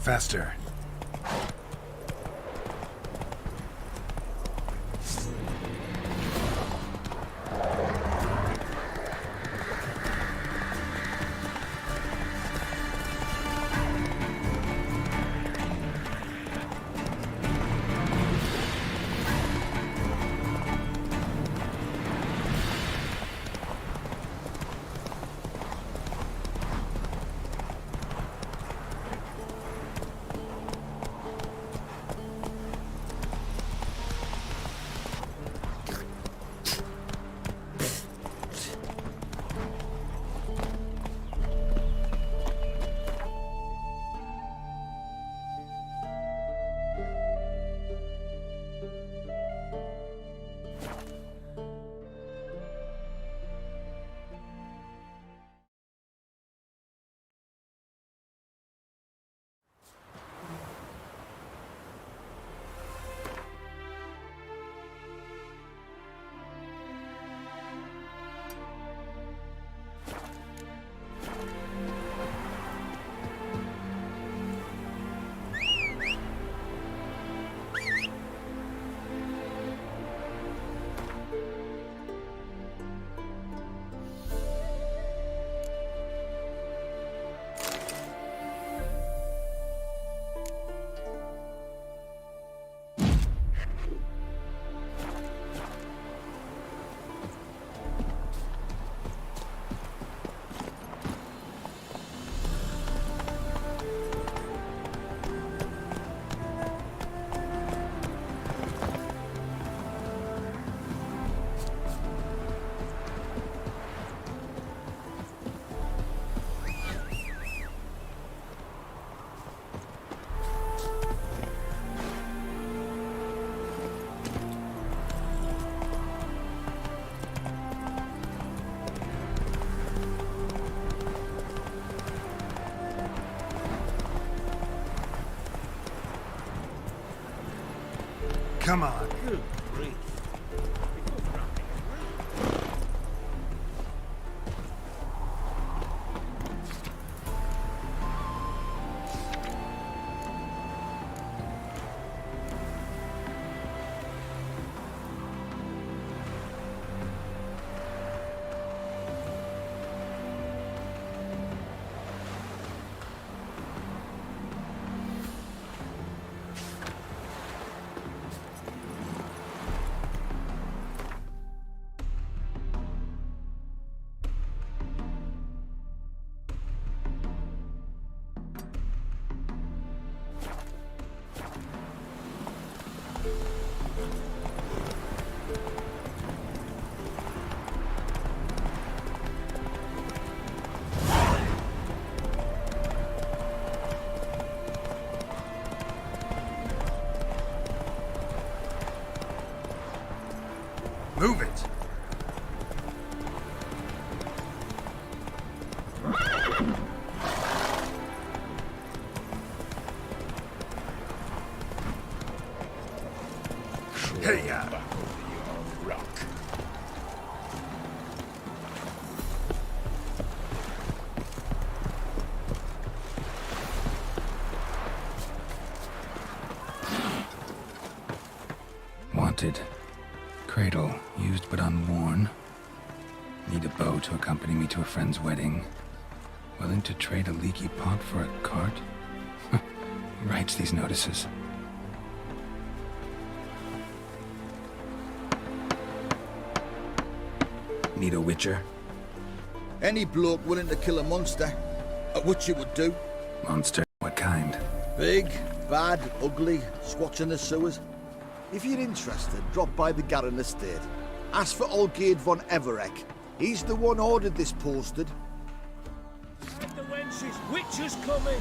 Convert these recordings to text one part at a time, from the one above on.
Faster. Come on. Good grief. Move it. Hey, Back over your rock. Wanted. Cradle, used but unworn. Need a bow to accompany me to a friend's wedding. Willing to trade a leaky pot for a cart? Who writes these notices? Need a witcher? Any bloke willing to kill a monster, what you would do. Monster? What kind? Big, bad, ugly, squats in the sewers. If you're interested, drop by the Garren estate. Ask for Olgierd von Evereck. He's the one ordered this posted. The wenches, witches coming!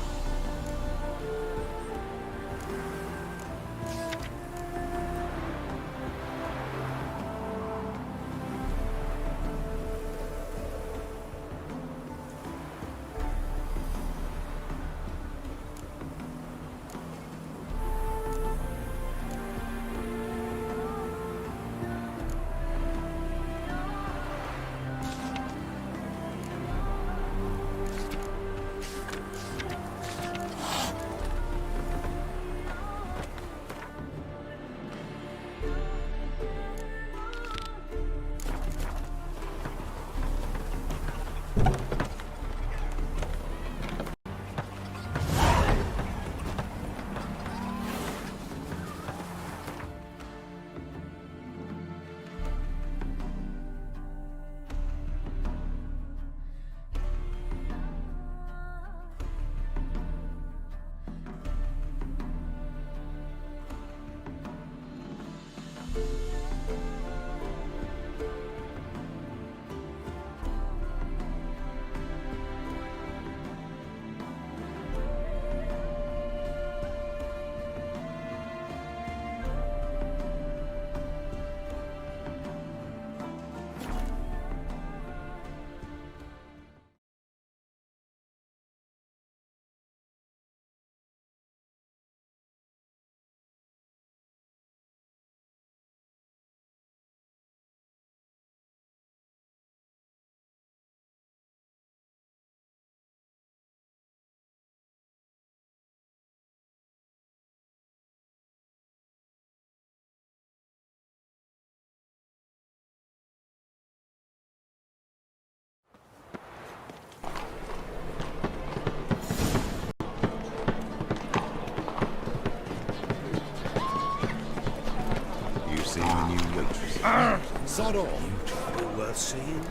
Sod off. All worth seeing.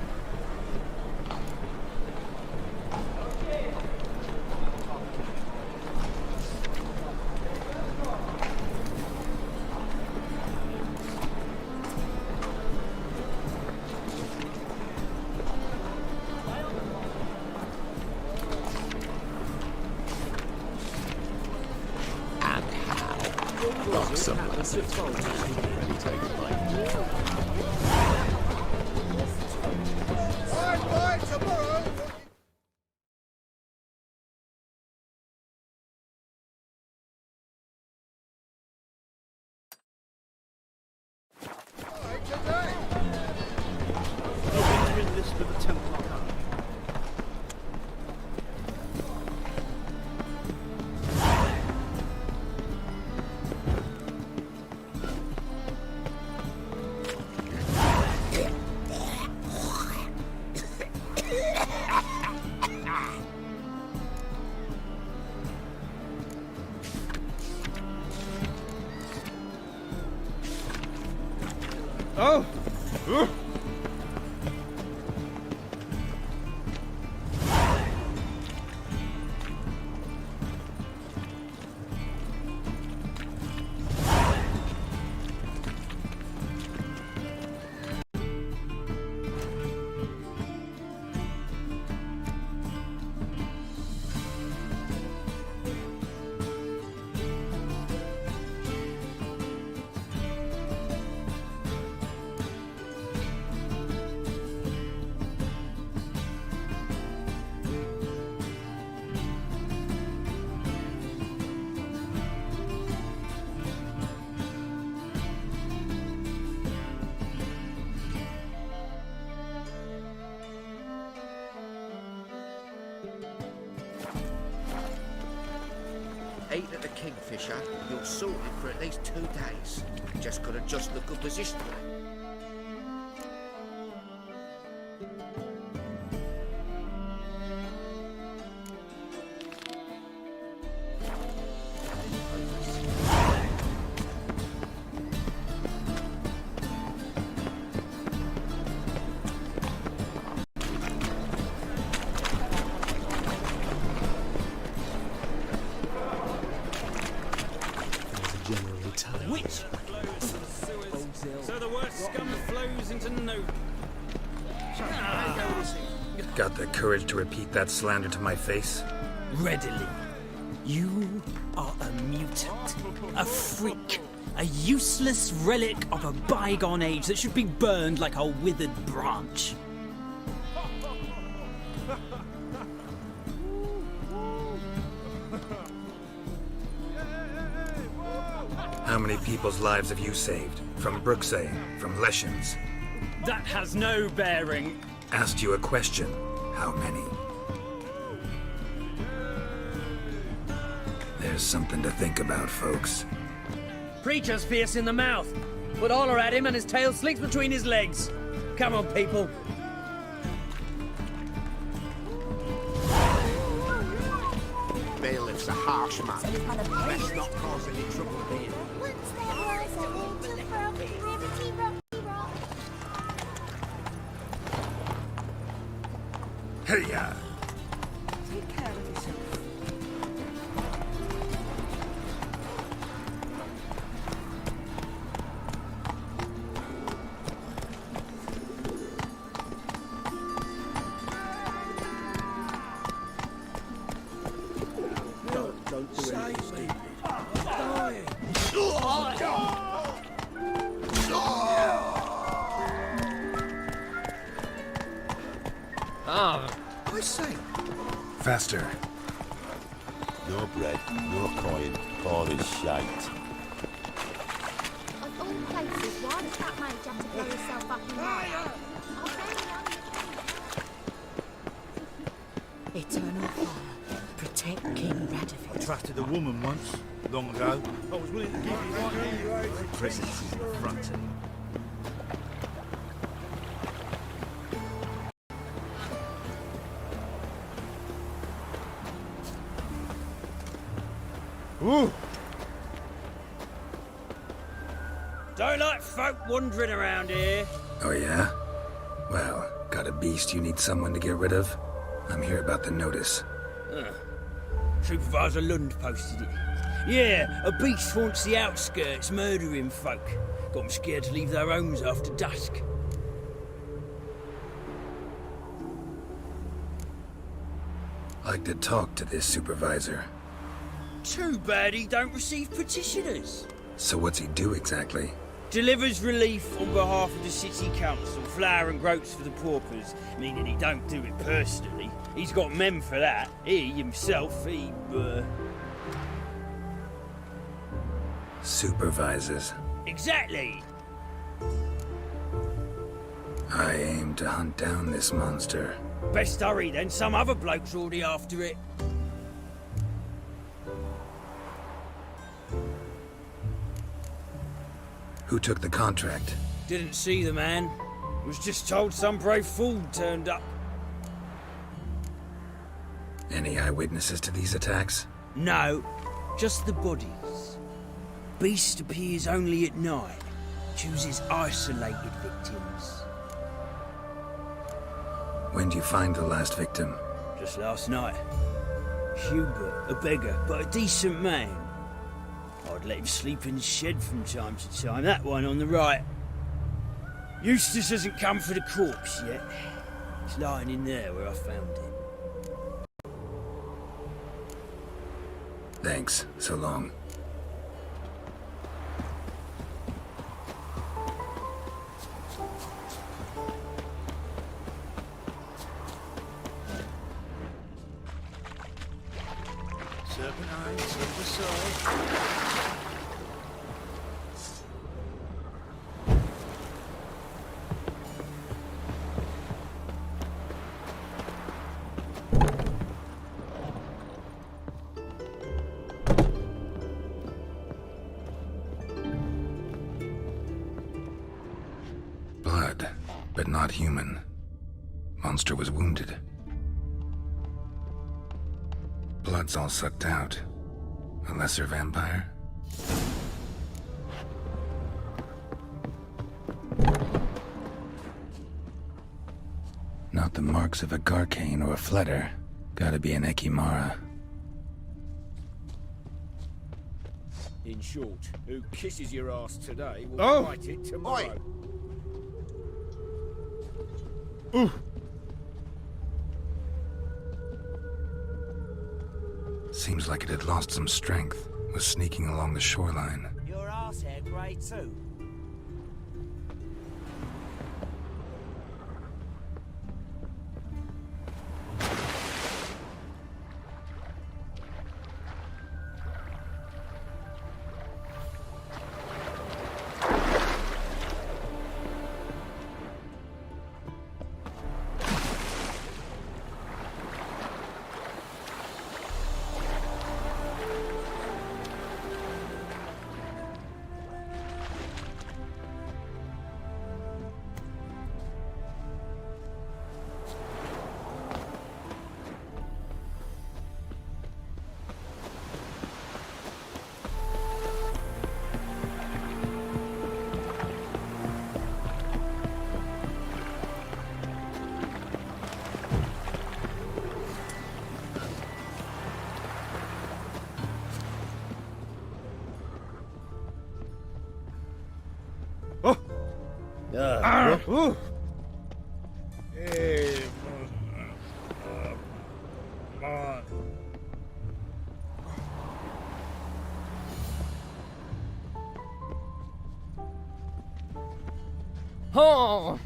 Oh! Ate at the Kingfisher, you're sorted for at least 2 days. Just gotta just look good position. Which? So the worst scum flows into Novigrad. Got the courage to repeat that slander to my face? Readily. You are a mutant, a freak, a useless relic of a bygone age that should be burned like a withered branch. How many people's lives have you saved? From Bruxay, from Leshens? That has no bearing. Asked you a question. How many? There's something to think about, folks. Preacher's fierce in the mouth, but holler at him and his tail slicks between his legs. Come on, people. Bailiff's a harsh man. Best not cause any trouble there. Once there was a little frog, ribbity rocky rock. Hey-ya! Take care of yourself. Don't do anything. I say, Faster. No bread, no coin, all is shite. Of all places, why does that mage have to blow himself up in fire? Eternal fire. Protect King Radovid. Trusted a woman once, long ago. I was willing to give you one. Presence is an affront to him. Ooh! Don't like folk wandering around here. Oh, yeah? Well, got a beast you need someone to get rid of? I'm here about the notice. Supervisor Lund posted it. Yeah, a beast haunts the outskirts, murdering folk. Got them scared to leave their homes after dusk. Like to talk to this supervisor. Too bad he don't receive petitioners. So what's he do exactly? Delivers relief on behalf of the city council, flour and groats for the paupers, meaning he don't do it personally. He's got men for that. He, himself, Supervises. Exactly! I aim to hunt down this monster. Best hurry then, some other bloke's already after it. Who took the contract? Didn't see the man. Was just told some brave fool turned up. Any eyewitnesses to these attacks? No, just the bodies. Beast appears only at night. Chooses isolated victims. When do you find the last victim? Just last night. Hubert, a beggar, but a decent man. I'd let him sleep in the shed from time to time. That one on the right. Eustace hasn't come for the corpse yet. It's lying in there where I found it. Thanks. So long. Serpentine, silver sword. Blood, but not human. Monster was wounded. Blood's all sucked out. A lesser vampire? Not the marks of a Garcane or a Fletter. Gotta be an Ekimara. In short, who kisses your ass today will fight it tomorrow. Seems like it had lost some strength. Was sneaking along the shoreline. Your arse hair grey too. Oh!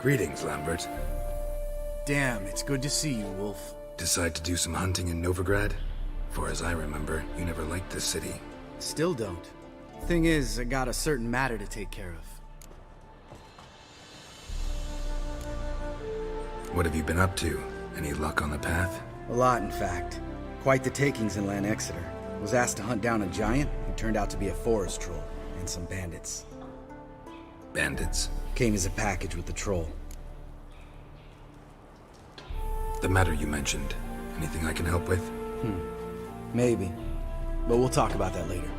Greetings, Lambert. Damn, it's good to see you, Wolf. Decide to do some hunting in Novigrad? For as I remember, you never liked this city. Still don't. Thing is, I got a certain matter to take care of. What have you been up to? Any luck on the path? A lot, in fact. Quite the takings in Lan Exeter. Was asked to hunt down a giant who turned out to be a forest troll, and some bandits. Bandits? Came as a package with the troll. The matter you mentioned. Anything I can help with? Maybe. But we'll talk about that later.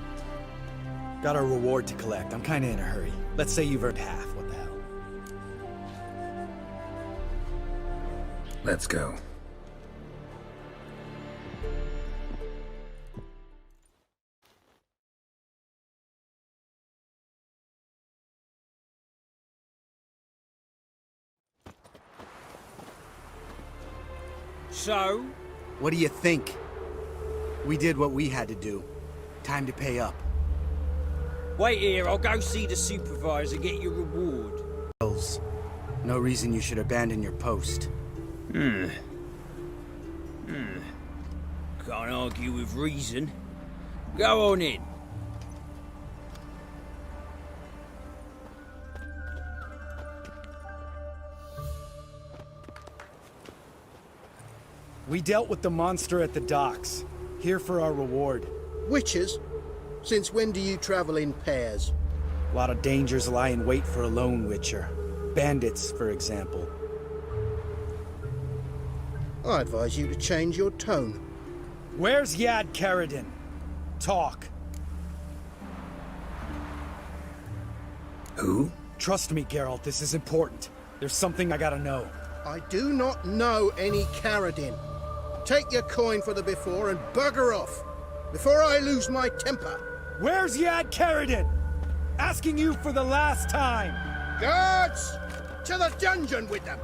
Got a reward to collect. I'm kinda in a hurry. Let's say you've earned half. What the hell? Let's go. So? What do you think? We did what we had to do. Time to pay up. Wait here, I'll go see the supervisor, get your reward. No reason you should abandon your post. Can't argue with reason. Go on in. We dealt with the monster at the docks. Here for our reward. Witches? Since when do you travel in pairs? A lot of dangers lie in wait for a lone witcher. Bandits, for example. I advise you to change your tone. Where's Yad Karadin? Talk. Who? Trust me, Geralt, this is important. There's something I gotta know. I do not know any Karadin. Take your coin for the before and bugger off, before I lose my temper. Where's Yad Karadin? Asking you for the last time. Guards! To the dungeon with them!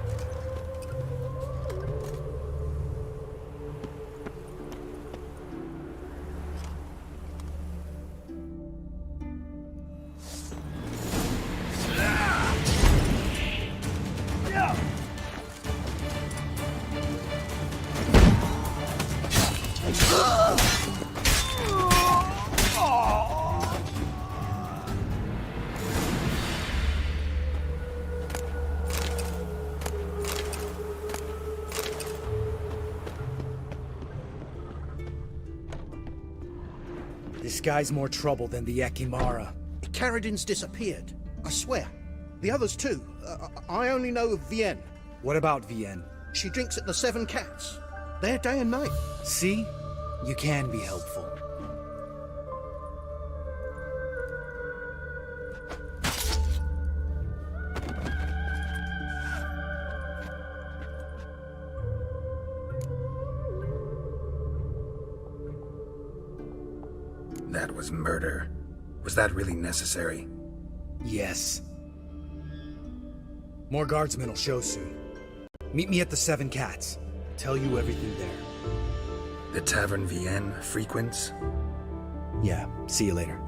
This guy's more trouble than the Ekimara. Karadin's disappeared, I swear. The others too. I only know of Vienne. What about Vienne? She drinks at the Seven Cats. There day and night. See? You can be helpful. That was murder. Was that really necessary? Yes. More guardsmen will show soon. Meet me at the Seven Cats. Tell you everything there. The Tavern Vienne frequents? Yeah, see you later.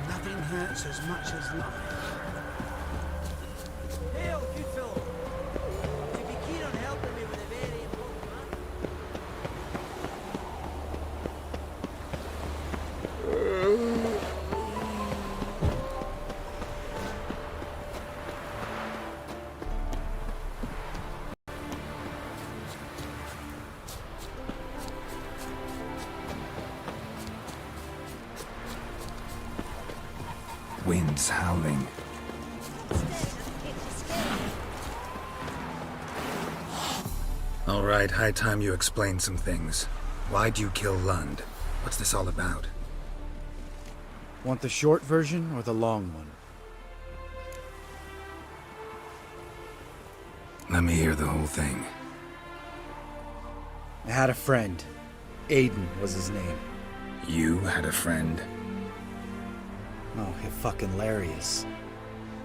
Nothing hurts as much as life. Hail, good fellow. You'd be keen on helping me with a very important matter. Winds howling. All right, high time you explain some things. Why'd you kill Lund? What's this all about? Want the short version or the long one? Let me hear the whole thing. I had a friend. Aiden was his name. You had a friend? Oh, he's fucking hilarious.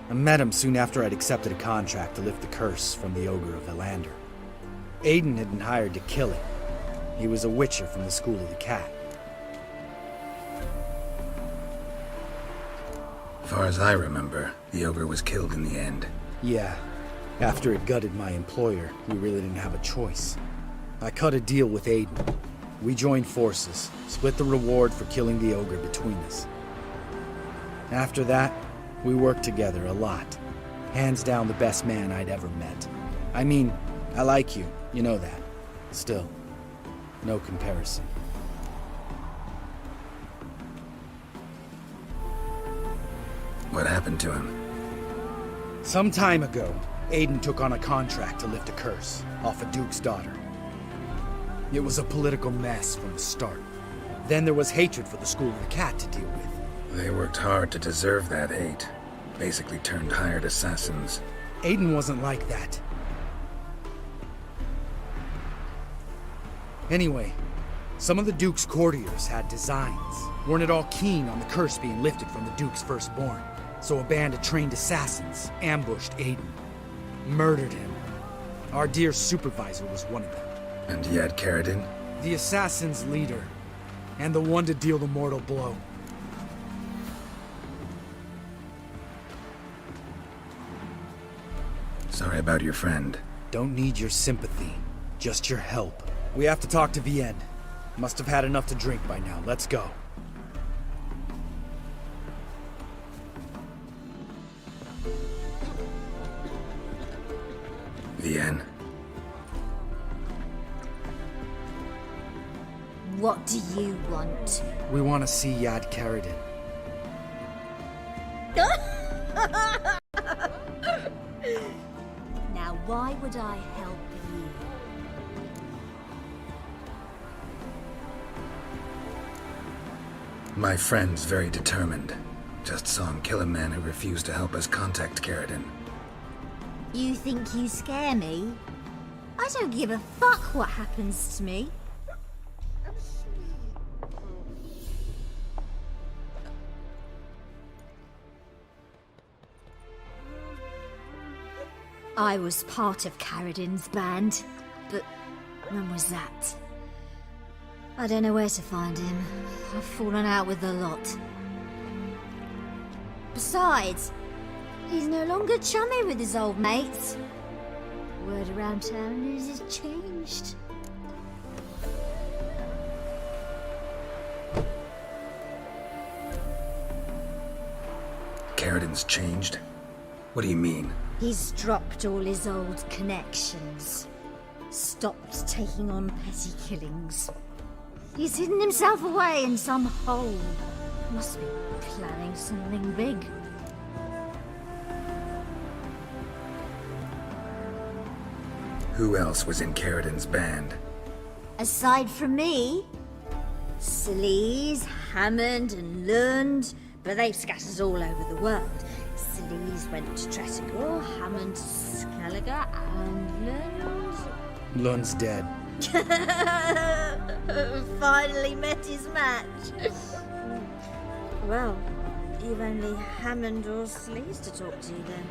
I met him soon after I'd accepted a contract to lift the curse from the Ogre of Lambert. Aiden had been hired to kill it. He was a witcher from the School of the Cat. Far as I remember, the ogre was killed in the end. Yeah. After it gutted my employer, we really didn't have a choice. I cut a deal with Aiden. We joined forces, split the reward for killing the ogre between us. After that, we worked together a lot. Hands down the best man I'd ever met. I mean, I like you, you know that. Still, no comparison. What happened to him? Some time ago, Aiden took on a contract to lift a curse off a duke's daughter. It was a political mess from the start. Then there was hatred for the School of the Cat to deal with. They worked hard to deserve that hate. Basically turned hired assassins. Aiden wasn't like that. Anyway, some of the Duke's courtiers had designs. Weren't at all keen on the curse being lifted from the Duke's firstborn. So a band of trained assassins ambushed Aiden. Murdered him. Our dear supervisor was one of them. And you had Carradine? The assassin's leader. And the one to deal the mortal blow. Sorry about your friend. Don't need your sympathy. Just your help. We have to talk to Vienne. Must have had enough to drink by now. Let's go. Vienne. What do you want? We want to see Yad Carradine. Now, why would I help you? My friend's very determined. Just saw him kill a man who refused to help us contact Carradine. You think you scare me? I don't give a fuck what happens to me. I was part of Carradine's band, but when was that? I don't know where to find him. I've fallen out with a lot. Besides, he's no longer chummy with his old mates. Word around town is he's changed. Carradine's changed? What do you mean? He's dropped all his old connections. Stopped taking on petty killings. He's hidden himself away in some hole. Must be planning something big. Who else was in Carradine's band? Aside from me, Sleaze, Hammond and Lund, but they've scattered all over the world. Sleaze went to Tretogor, Hammond to Skellige, and Lund... Lund's dead. Finally met his match. Well, you've only Hammond or Sleaze to talk to then.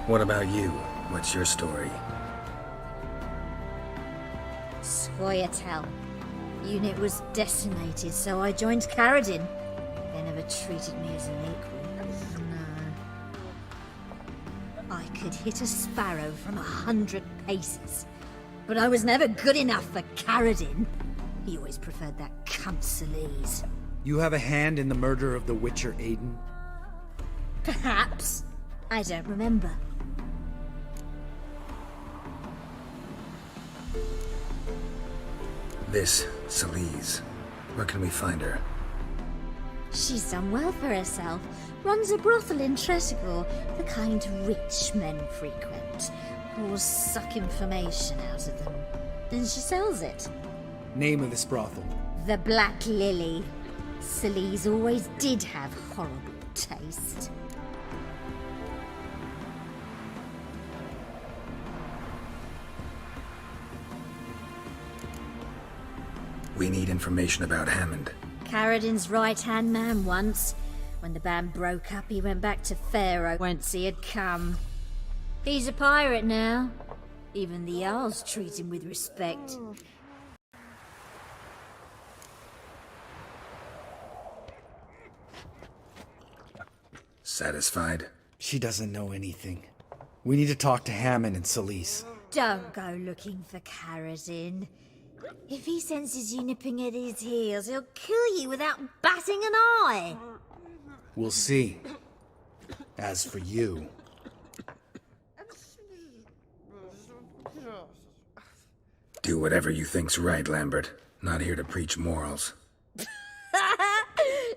What about you? What's your story? Scoia'tael. Unit was decimated, so I joined Carradine. They never treated me as an equal. No. I could hit a sparrow from 100 paces, but I was never good enough for Carradine. He always preferred that cunt Sleaze. You have a hand in the murder of the Witcher Aiden? Perhaps. I don't remember. This Celise. Where can we find her? She's done well for herself. Runs a brothel in Tretigor, the kind rich men frequent. Whores suck information out of them. And she sells it. Name of this brothel? The Black Lily. Celise always did have horrible taste. We need information about Hammond. Carradin's right-hand man once. When the band broke up, he went back to Pharaoh whence he had come. He's a pirate now. Even the Jarls treat him with respect. Satisfied? She doesn't know anything. We need to talk to Hammond and Celise. Don't go looking for Carradin. If he senses you nipping at his heels, he'll kill you without batting an eye. We'll see. As for you... Do whatever you think's right, Lambert. Not here to preach morals.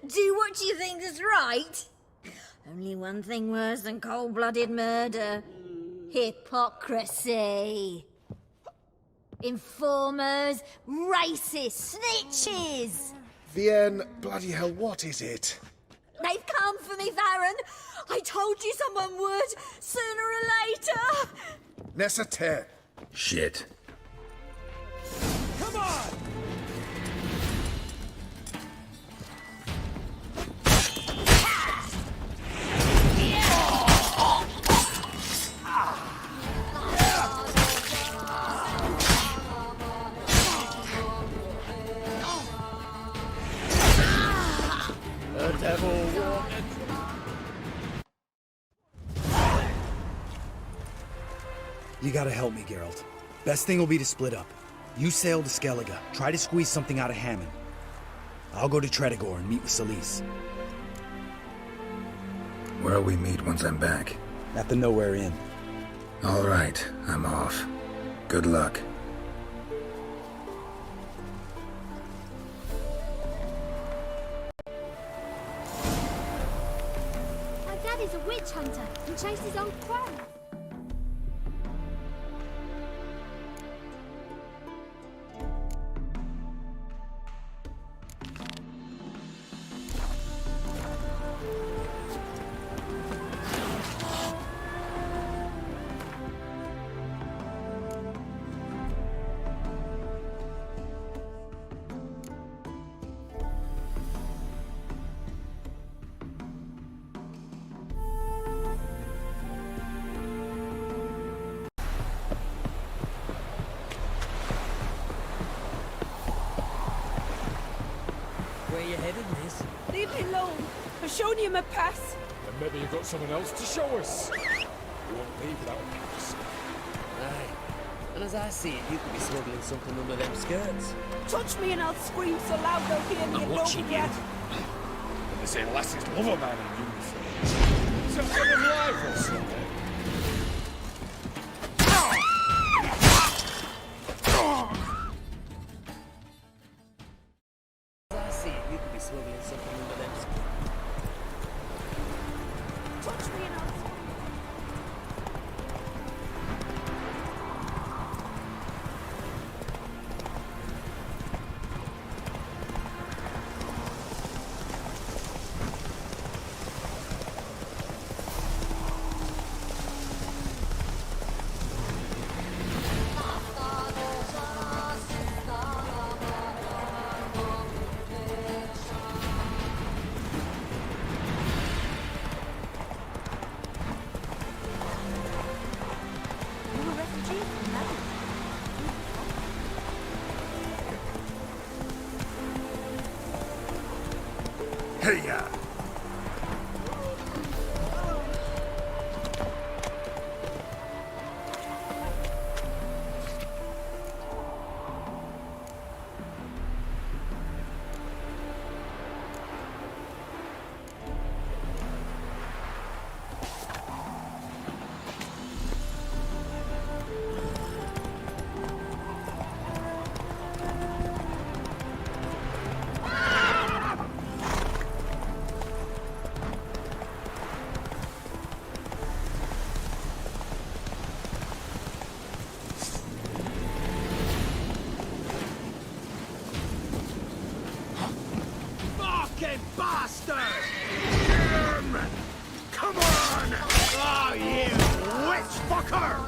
Do what you think is right. Only one thing worse than cold-blooded murder. Hypocrisy. Informers, racists, snitches. Vienne, bloody hell, what is it? They've come for me, Varron. I told you someone would, sooner or later. Necessitaire. Shit. Come on! The devil wanted. You gotta help me, Geralt. Best thing will be to split up. You sail to Skellige, try to squeeze something out of Hammond. I'll go to Tretigor and meet with Celise. Where'll we meet once I'm back? At the Nowhere Inn. All right, I'm off. Good luck. My daddy's a witch hunter and chases old crows. Where you headed, miss? Leave me alone. I've shown you my pass. Then maybe you've got someone else to show us. We won't leave without a pass. Aye. And as I see it, you could be smuggling something under them skirts. Touch me and I'll scream so loud they'll hear me I'm in watching you. Novigrad. But they say lasses love a man in uniform. Is that from a life or something? As I see it, you could be smuggling something under them skirts. Touch me and I'll scream. You're a refugee from Lambert. Hey-ya! fucker!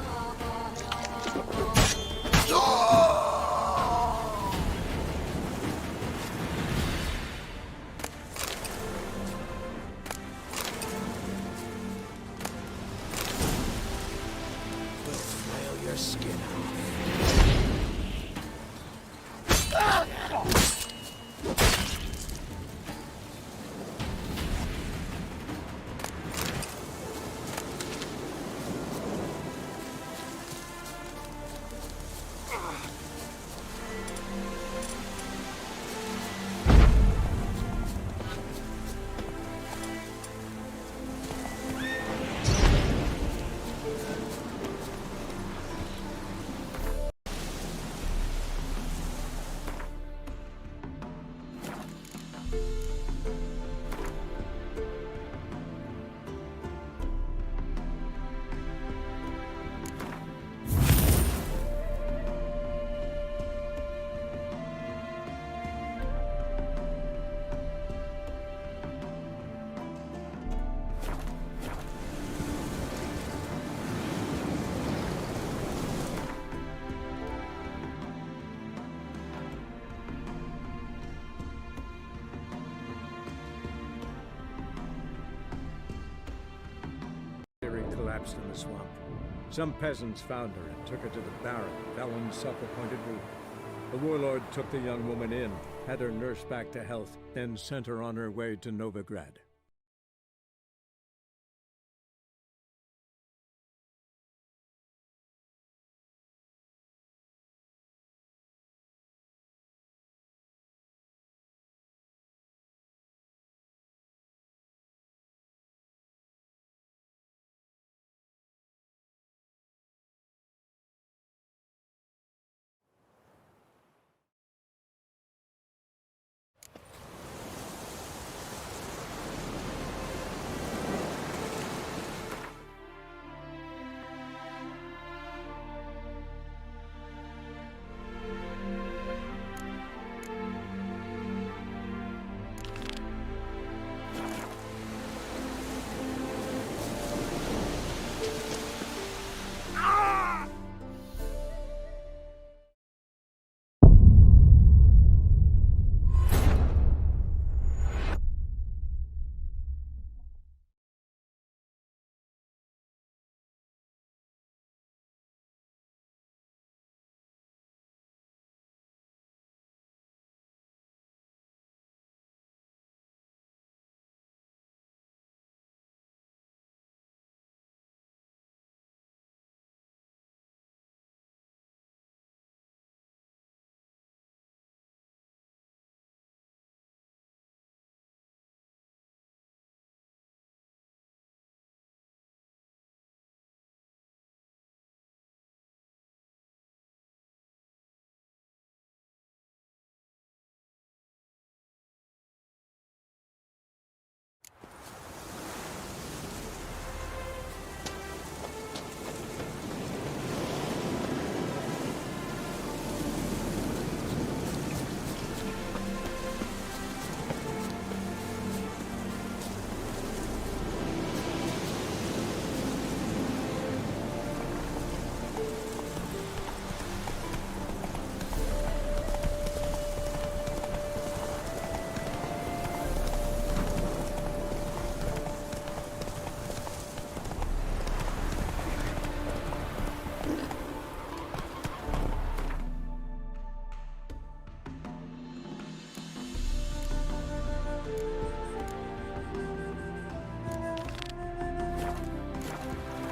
We'll flail your skin off. Collapsed in the swamp. Some peasants found her and took her to the Baron, Valen's self-appointed ruler. The warlord took the young woman in, had her nursed back to health, then sent her on her way to Novigrad.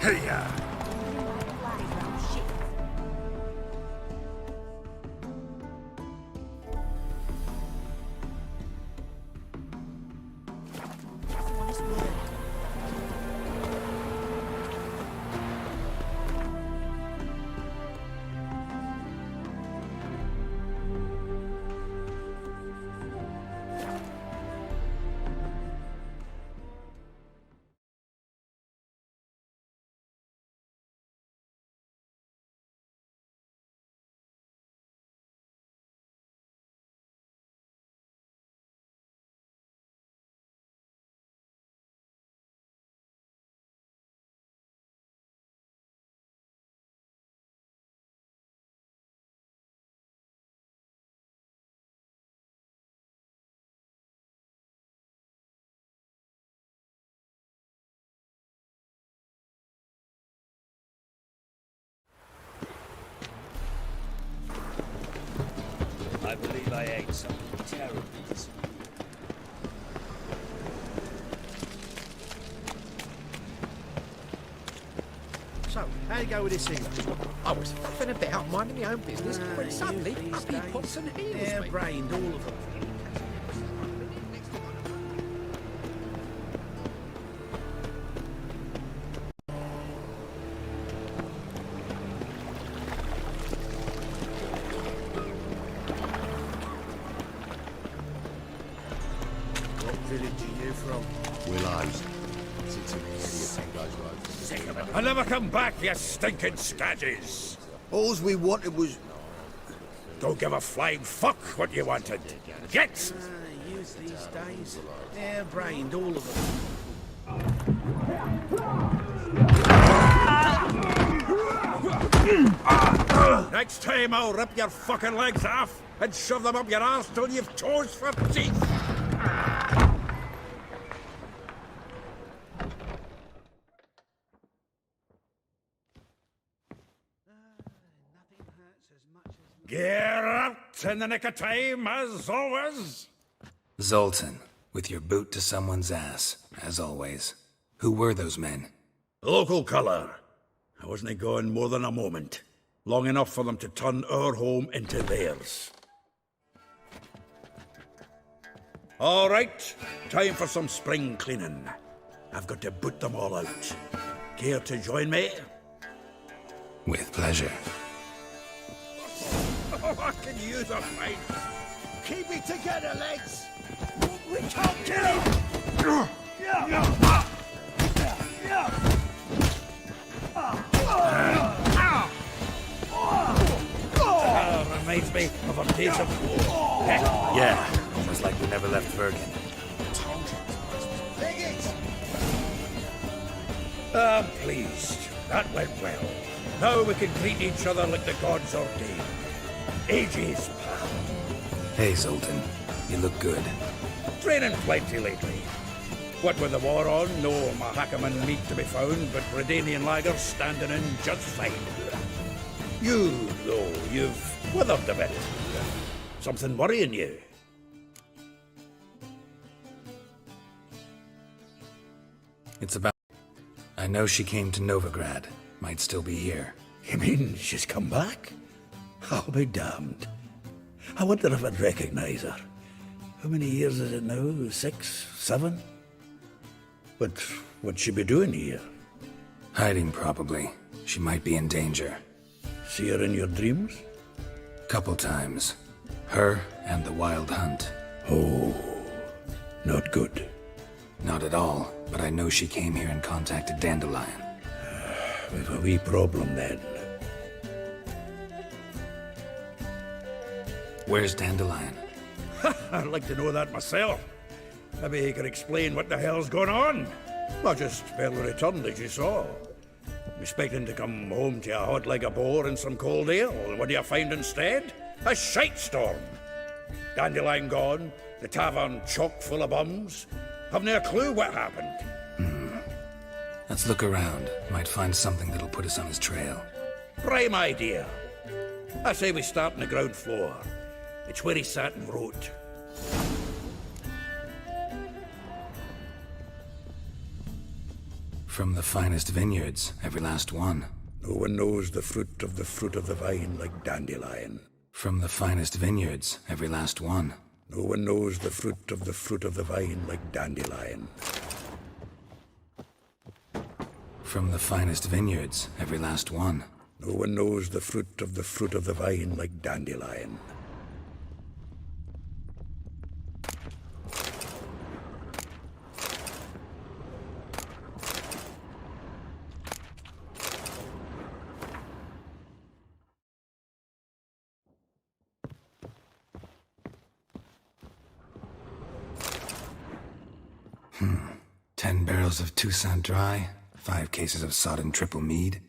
Hey-ya! but I ate something terribly disappointing. So, how you go with this healer? I was faffing about, minding my own business, when suddenly up he pops and heals me. Hair-brained, all of them. What village are you from? Willows. Sits in the area 10 days road. I'll never come back, you stinking scadges! All we wanted was... Don't give a flying fuck what you wanted. Get! Youth these days, hair-brained, all of them. Next time I'll rip your fucking legs off and shove them up your arse till you've toes for teeth! Get out in the nick of time, as always! Zoltan, with your boot to someone's ass, as always. Who were those men? Local colour. I wasn't gone more than a moment. Long enough for them to turn our home into theirs. All right, time for some spring cleaning. I've got to boot them all out. Care to join me? With pleasure. Oh, I can use a fight. Keep it together, lads! We can't kill him! Reminds me of a piece of war. Yeah, almost like we never left Bergen. I'm pleased. That went well. Now we can greet each other like the gods ordained. Ages, pal. Hey, Zoltan. You look good. Training plenty lately. What with the war on, no Mahakaman meat to be found, but Redanian lagers standing in just fine. You, though, you've withered a bit. Something worrying you? It's about... I know she came to Novigrad. Might still be here. You mean she's come back? I'll be damned. I wonder if I'd recognize her. How many years is it now? 6, 7? But what'd she be doing here? Hiding, probably. She might be in danger. See her in your dreams? Couple times. Her and the Wild Hunt. Oh, not good. Not at all, but I know she came here and contacted Dandelion. We've a wee problem then. Where's Dandelion? I'd like to know that myself. Maybe he could explain what the hell's going on. I just barely returned, as you saw. Expecting to come home to a hot like a boar and some cold ale. What do you find instead? A shite storm. Dandelion gone, the tavern chock full of bums. Haven't a clue what happened. Let's look around. Might find something that'll put us on his trail. Prime idea. I say we start on the ground floor. It's where he sat and wrote. From the finest vineyards, every last one. No one knows the fruit of the vine like Dandelion. From the finest vineyards, every last one. No one knows the fruit of the vine like Dandelion. From the finest vineyards, every last one. No one knows the fruit of the vine like Dandelion. Hmm. 10 barrels of Toussaint Dry, 5 cases of sodden triple mead.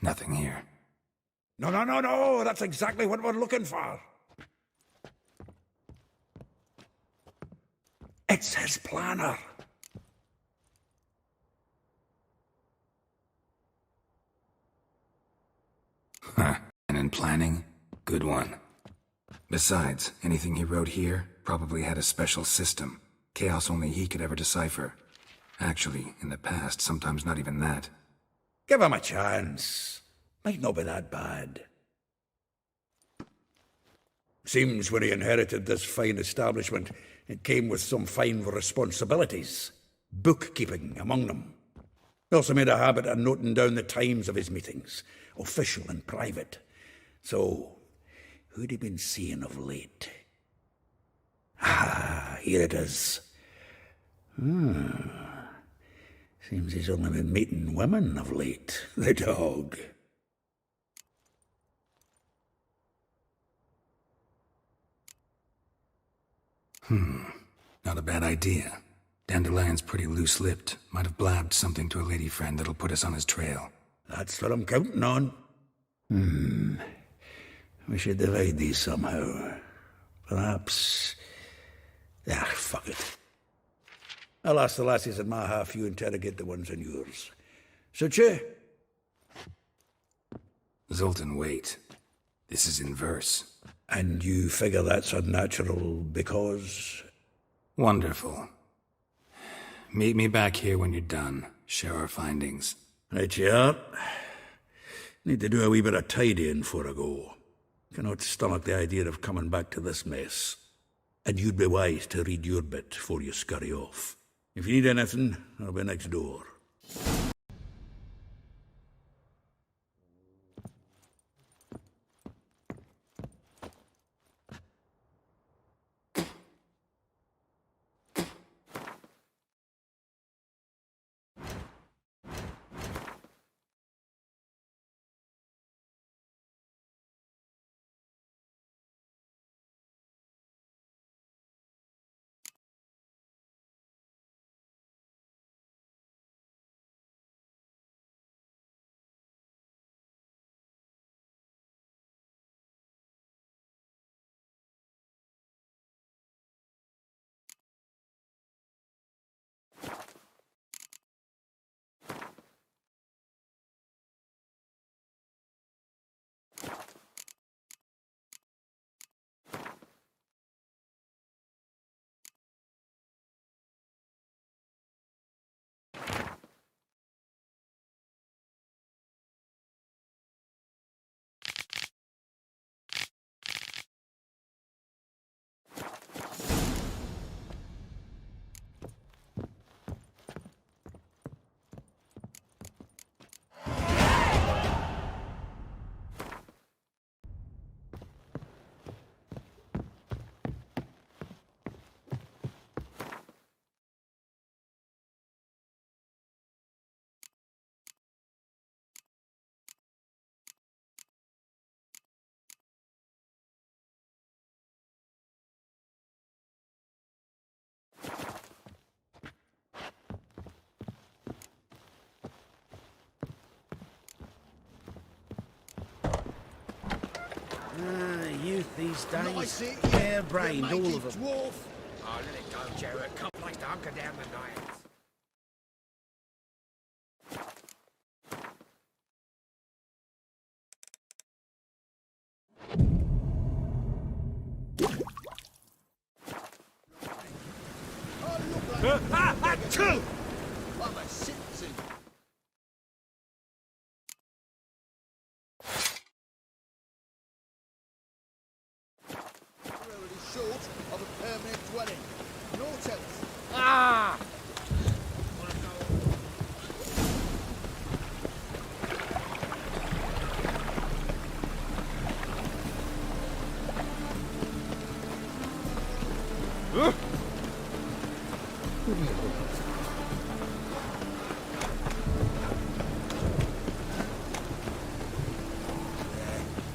Nothing here. No, that's exactly what we're looking for. It's his planner. Huh. And in planning, good one. Besides, anything he wrote here probably had a special system. Chaos only he could ever decipher. Actually, in the past, sometimes not even that. Give him a chance. Might not be that bad. Seems when he inherited this fine establishment, it came with some fine responsibilities. Bookkeeping among them. He also made a habit of noting down the times of his meetings, official and private. So, who'd he been seeing of late? Ah, here it is. Seems he's only been meeting women of late, the dog. Not a bad idea. Dandelion's pretty loose-lipped. Might have blabbed something to a lady friend that'll put us on his trail. That's what I'm counting on. We should divide these somehow. Perhaps... fuck it. I'll ask the lassies in my half, you interrogate the ones in yours. Suit you? Zoltan, wait. This is in verse. And you figure that's unnatural because... Wonderful. Meet me back here when you're done. Share our findings. Right you are. Need to do a wee bit of tidying before I go. Cannot stomach the idea of coming back to this mess. And you'd be wise to read your bit before you scurry off. If you need anything, I'll be next door. Youth these days. Nice it, Hair-brained, you all make of it them. dwarf. Oh, let it go, Jarrett. Can't place to hunker down the night. I'm a citizen. Really short of a permanent dwelling. Naught else. Ah!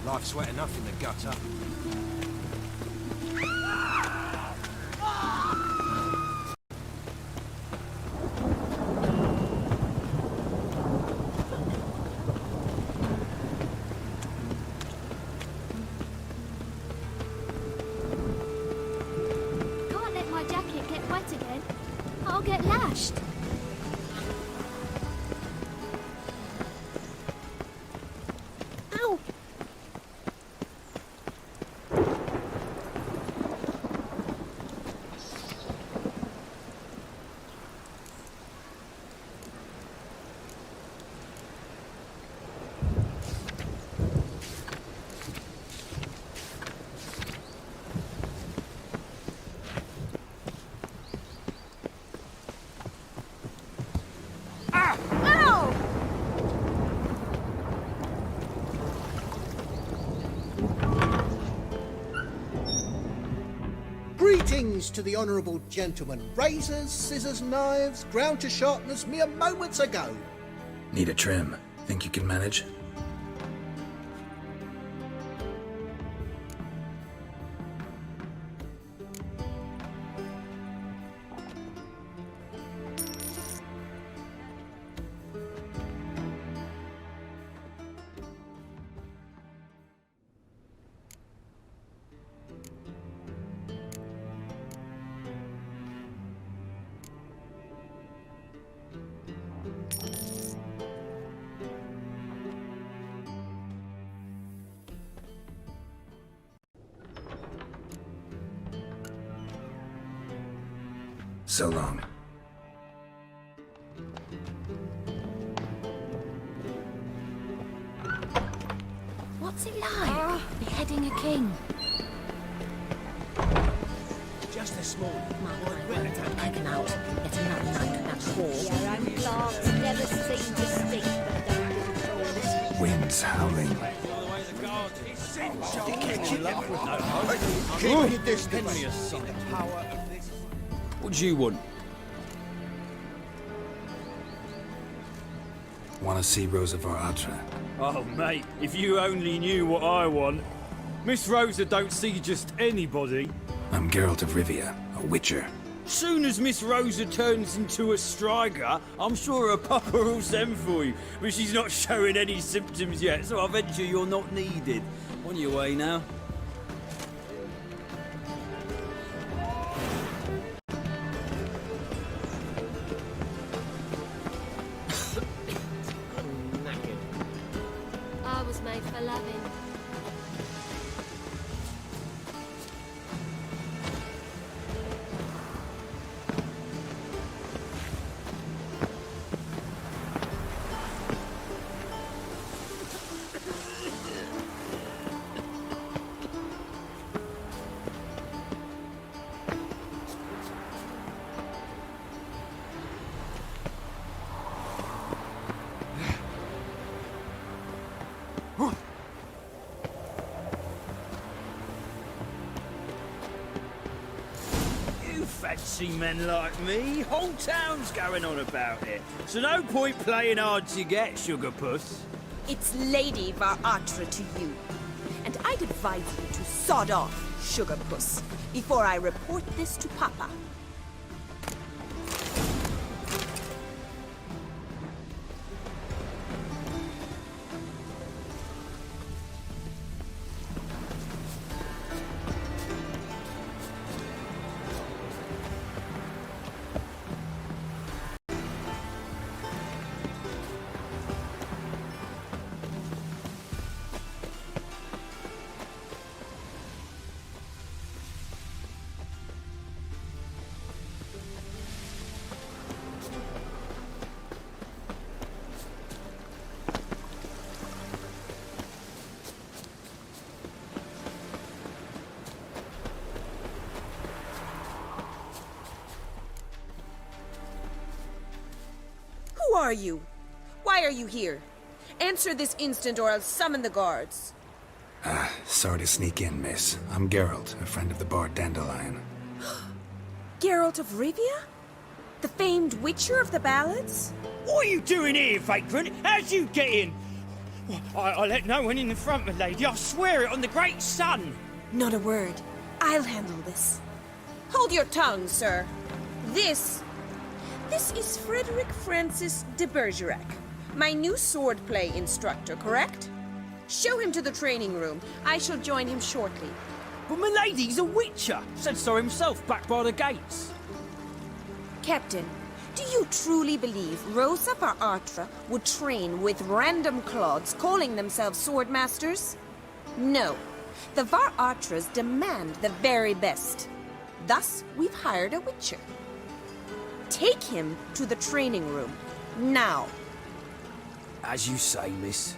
Life's wet enough in the gutter. Can't let my jacket get wet again. I'll get lashed. Ow! this to the honourable gentleman. Razors, scissors, knives, ground to sharpness mere moments ago. Need a trim. Think you can manage? So long. What's it like, beheading a king? Just a small. Take him out. Get another night on that wall. Your own plants never seem to stink, but don't do Winds howling. Keep your distance. What do you want? Want to see Rosa var Atra? Oh, mate, if you only knew what I want. Miss Rosa don't see just anybody. I'm Geralt of Rivia, a witcher. Soon as Miss Rosa turns into a striker, I'm sure her papa will send for you. But she's not showing any symptoms yet, so I venture you're not needed. On your way now. I was made for loving. Fancy men like me, whole town's going on about it. So no point playing hard to get, sugar puss. It's Lady var Atra to you. And I'd advise you to sod off, sugar puss, before I report this to Papa. Who are you? Why are you here? Answer this instant or I'll summon the guards. Sorry to sneak in, miss. I'm Geralt, a friend of the bard Dandelion. Geralt of Rivia? The famed witcher of the ballads? What are you doing here, vagrant? How'd you get in? Well, I let no one in the front, my lady. I swear it on the great sun. Not a word. I'll handle this. Hold your tongue, sir. This is Frederick Francis de Bergerac, my new swordplay instructor, correct? Show him to the training room. I shall join him shortly. But my lady's a witcher. Said so himself back by the gates. Captain, do you truly believe Rosa var Atra would train with random clods calling themselves swordmasters? No. The var Atras demand the very best. Thus, we've hired a witcher. Take him to the training room, now. As you say, miss.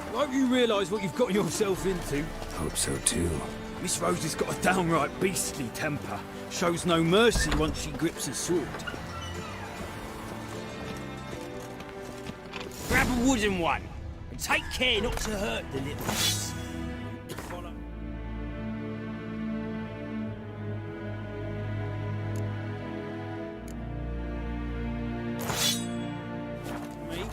I hope you realise what you've got yourself into. Hope so too. Miss Rose has got a downright beastly temper. Shows no mercy once she grips a sword. Grab a wooden one, and take care not to hurt the little miss. Follow. Me?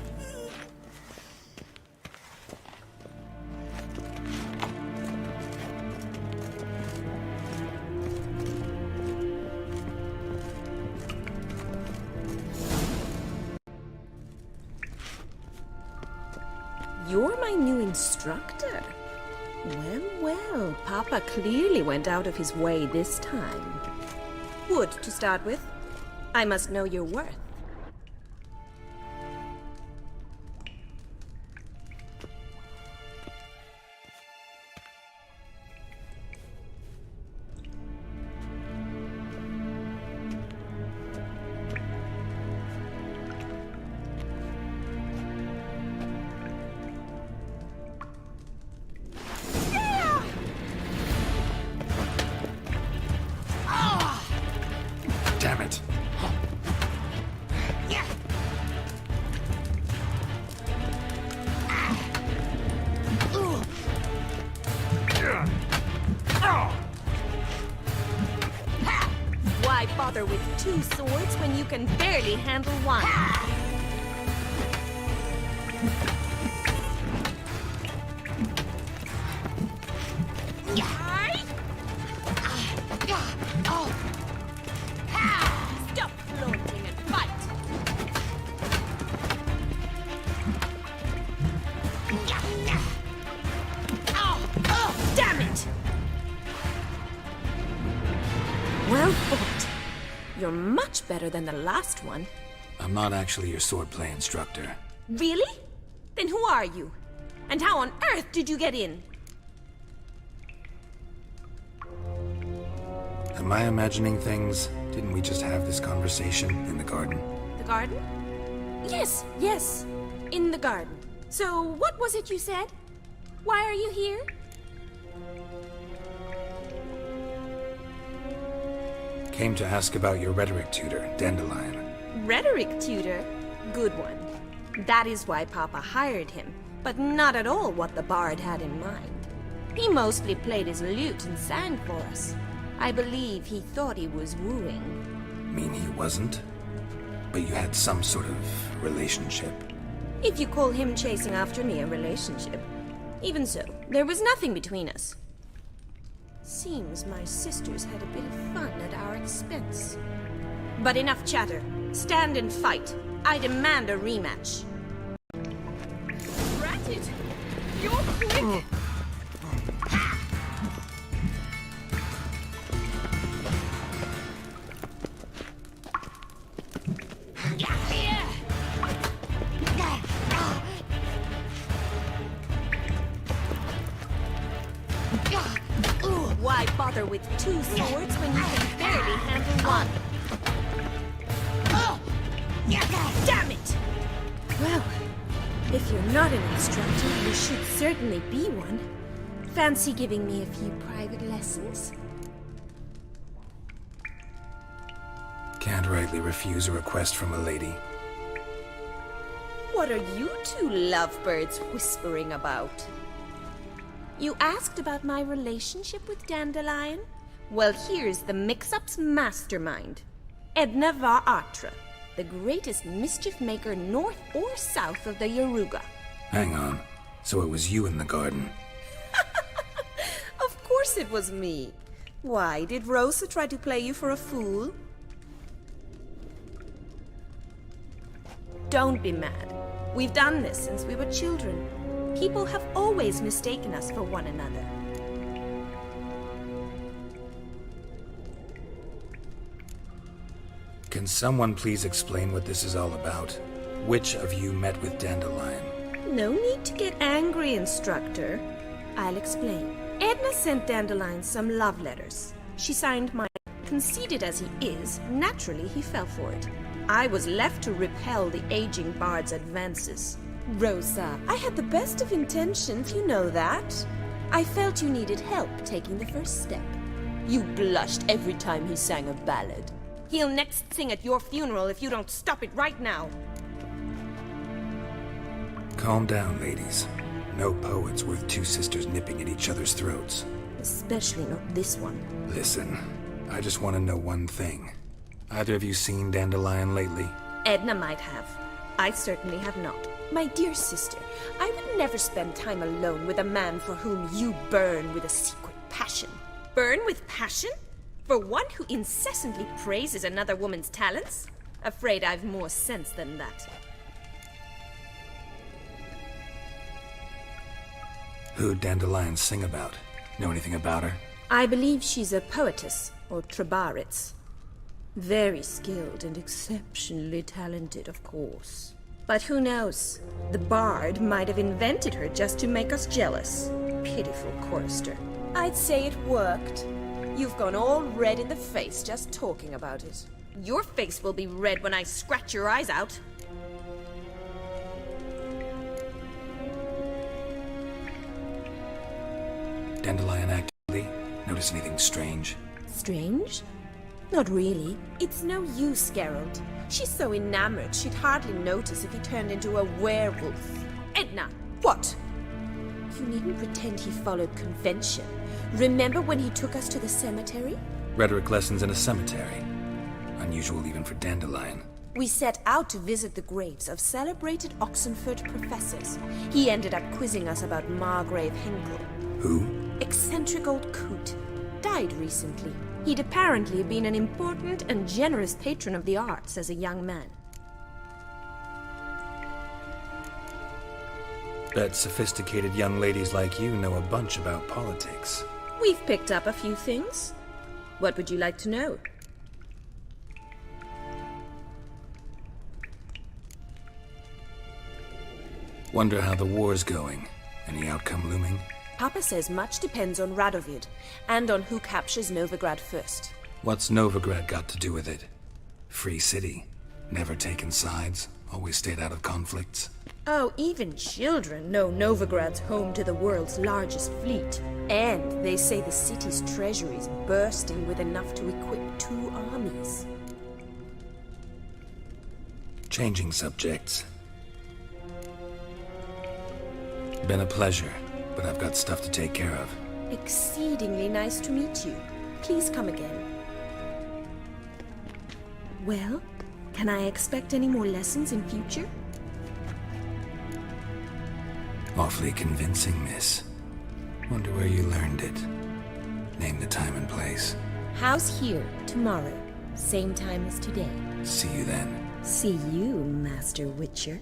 You're my new instructor. Well, well, Papa clearly went out of his way this time. Wood, to start with. I must know your worth. Damn it. Why bother with two swords when you can barely handle one? Stop flaunting and fight! Damn it! Well fought. You're much better than the last one. I'm not actually your swordplay instructor. Really? Then who are you? And how on earth did you get in? Am I imagining things? Didn't we just have this conversation in the garden? The garden? Yes, yes. In the garden. So, what was it you said? Why are you here? Came to ask about your rhetoric tutor, Dandelion. Rhetoric tutor? Good one. That is why Papa hired him, but not at all what the bard had in mind. He mostly played his lute and sang for us. I believe he thought he was wooing. Mean he wasn't? But you had some sort of relationship. If you call him chasing after me a relationship. Even so, there was nothing between us. Seems my sisters had a bit of fun at our expense. But enough chatter. Stand and fight. I demand a rematch. Ratted! You're quick! Why bother with two swords when you can barely handle one? Damn it! Well, if you're not an instructor, you should certainly be one. Fancy giving me a few private lessons? Can't rightly refuse a request from a lady. What are you two lovebirds whispering about? You asked about my relationship with Dandelion? Well, here's the mix-up's mastermind. Edna var Atra, the greatest mischief maker north or south of the Yaruga. Hang on. So it was you in the garden? Of course it was me. Why, did Rosa try to play you for a fool? Don't be mad. We've done this since we were children. People have always mistaken us for one another. Can someone please explain what this is all about? Which of you met with Dandelion? No need to get angry, instructor. I'll explain. Edna sent Dandelion some love letters. She signed mine. Conceited as he is, naturally he fell for it. I was left to repel the aging bard's advances. Rosa, I had the best of intentions, you know that. I felt you needed help taking the first step. You blushed every time he sang a ballad. He'll next sing at your funeral if you don't stop it right now. Calm down, ladies. No poet's worth two sisters nipping at each other's throats. Especially not this one. Listen, I just want to know one thing. Either of you seen Dandelion lately? Edna might have. I certainly have not. My dear sister, I would never spend time alone with a man for whom you burn with a secret passion. Burn with passion? For one who incessantly praises another woman's talents? Afraid I've more sense than that. Who'd Dandelion sing about? Know anything about her? I believe she's a poetess, or trabaritz. Very skilled and exceptionally talented, of course. But who knows? The bard might have invented her just to make us jealous. Pitiful chorister. I'd say it worked. You've gone all red in the face just talking about it. Your face will be red when I scratch your eyes out. Dandelion actively? Notice anything strange? Strange? Not really. It's no use, Geralt. She's so enamored she'd hardly notice if he turned into a werewolf. Edna! What? You needn't pretend he followed convention. Remember when he took us to the cemetery? Rhetoric lessons in a cemetery. Unusual even for Dandelion. We set out to visit the graves of celebrated Oxenford professors. He ended up quizzing us about Margrave Henkel. Who? Eccentric old coot. Died recently. He'd apparently been an important and generous patron of the arts as a young man. Bet sophisticated young ladies like you know a bunch about politics. We've picked up a few things. What would you like to know? Wonder how the war's going. Any outcome looming? Papa says much depends on Radovid, and on who captures Novigrad first. What's Novigrad got to do with it? Free city. Never taken sides. Always stayed out of conflicts. Oh, even children know Novigrad's home to the world's largest fleet. And they say the city's treasury's bursting with enough to equip 2 armies. Changing subjects. Been a pleasure, but I've got stuff to take care of. Exceedingly nice to meet you. Please come again. Well, can I expect any more lessons in future? Awfully convincing, miss. Wonder where you learned it. Name the time and place. House here, tomorrow. Same time as today. See you then. See you, Master Witcher.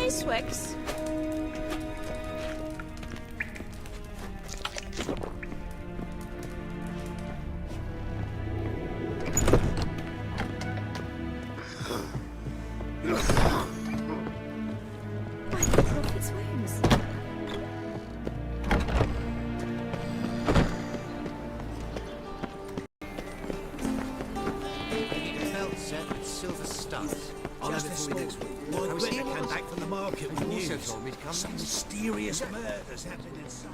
Swix. Some mysterious murders happening inside.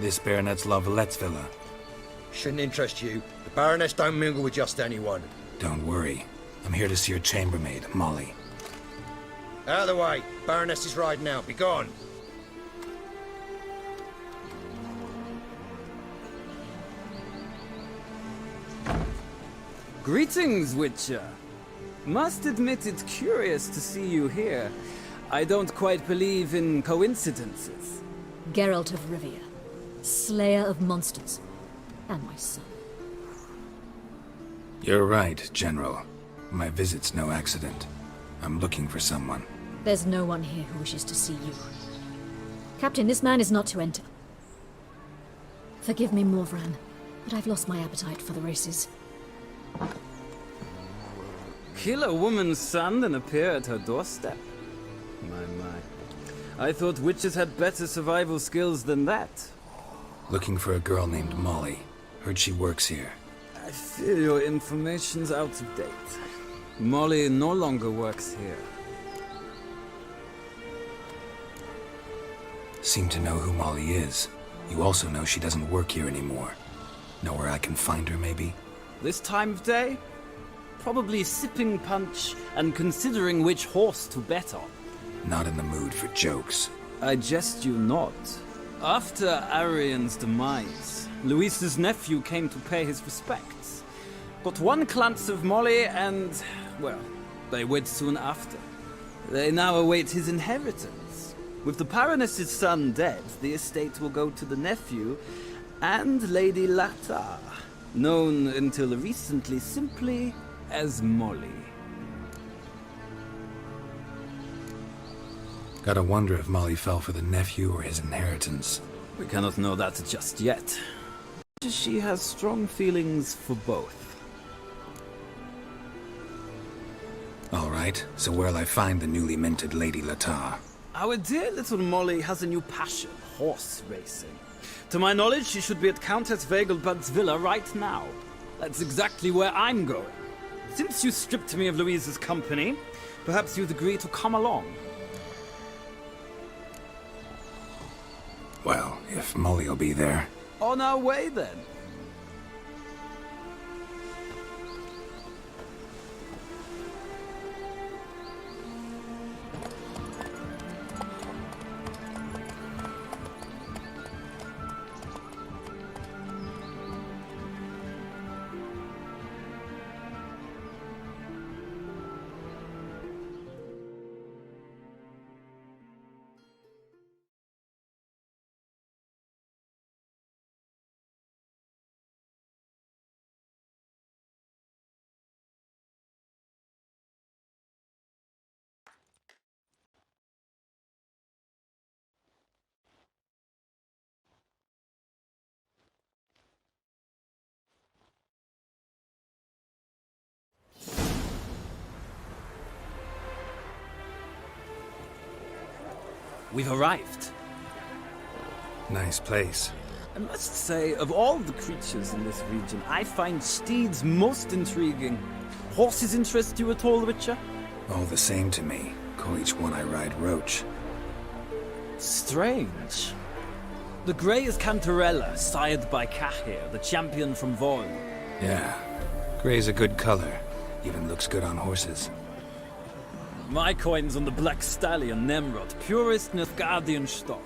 This Baronet's La Vallette's villa. Shouldn't interest you. The Baroness don't mingle with just anyone. Don't worry. I'm here to see your chambermaid, Molly. Out of the way. Baroness is riding out. Be gone. Greetings, Witcher. Must admit it's curious to see you here. I don't quite believe in coincidences. Geralt of Rivia, slayer of monsters, and my son. You're right, General. My visit's no accident. I'm looking for someone. There's no one here who wishes to see you. Captain, this man is not to enter. Forgive me, Morvran, but I've lost my appetite for the races. Kill a woman's son and appear at her doorstep? My. I thought witches had better survival skills than that. Looking for a girl named Molly. Heard she works here. I fear your information's out of date. Molly no longer works here. Seem to know who Molly is. You also know she doesn't work here anymore. Know where I can find her, maybe? This time of day? Probably sipping punch and considering which horse to bet on. Not in the mood for jokes. I jest you not. After Arian's demise, Luis's nephew came to pay his respects. Got one glance of Molly and, well, they wed soon after. They now await his inheritance. With the Baroness's son dead, the estate will go to the nephew and Lady Latar, known until recently simply as Molly. Gotta wonder if Molly fell for the nephew or his inheritance. We cannot know that just yet. She has strong feelings for both. All right, so where'll I find the newly minted Lady Latar? Our dear little Molly has a new passion, horse racing. To my knowledge, she should be at Countess Vegelbud's villa right now. That's exactly where I'm going. Since you stripped me of Louise's company, perhaps you'd agree to come along. Well, if Molly'll be there. On our way, then. We've arrived. Nice place. I must say, of all the creatures in this region, I find steeds most intriguing. Horses interest you at all, Witcher? All the same to me. Call each one I ride Roach. Strange. The grey is Cantarella, sired by Cahir, the champion from Vorn. Yeah. Gray's a good color. Even looks good on horses. My coin's on the Black Stallion, Nemrod, purest Nilfgaardian stock.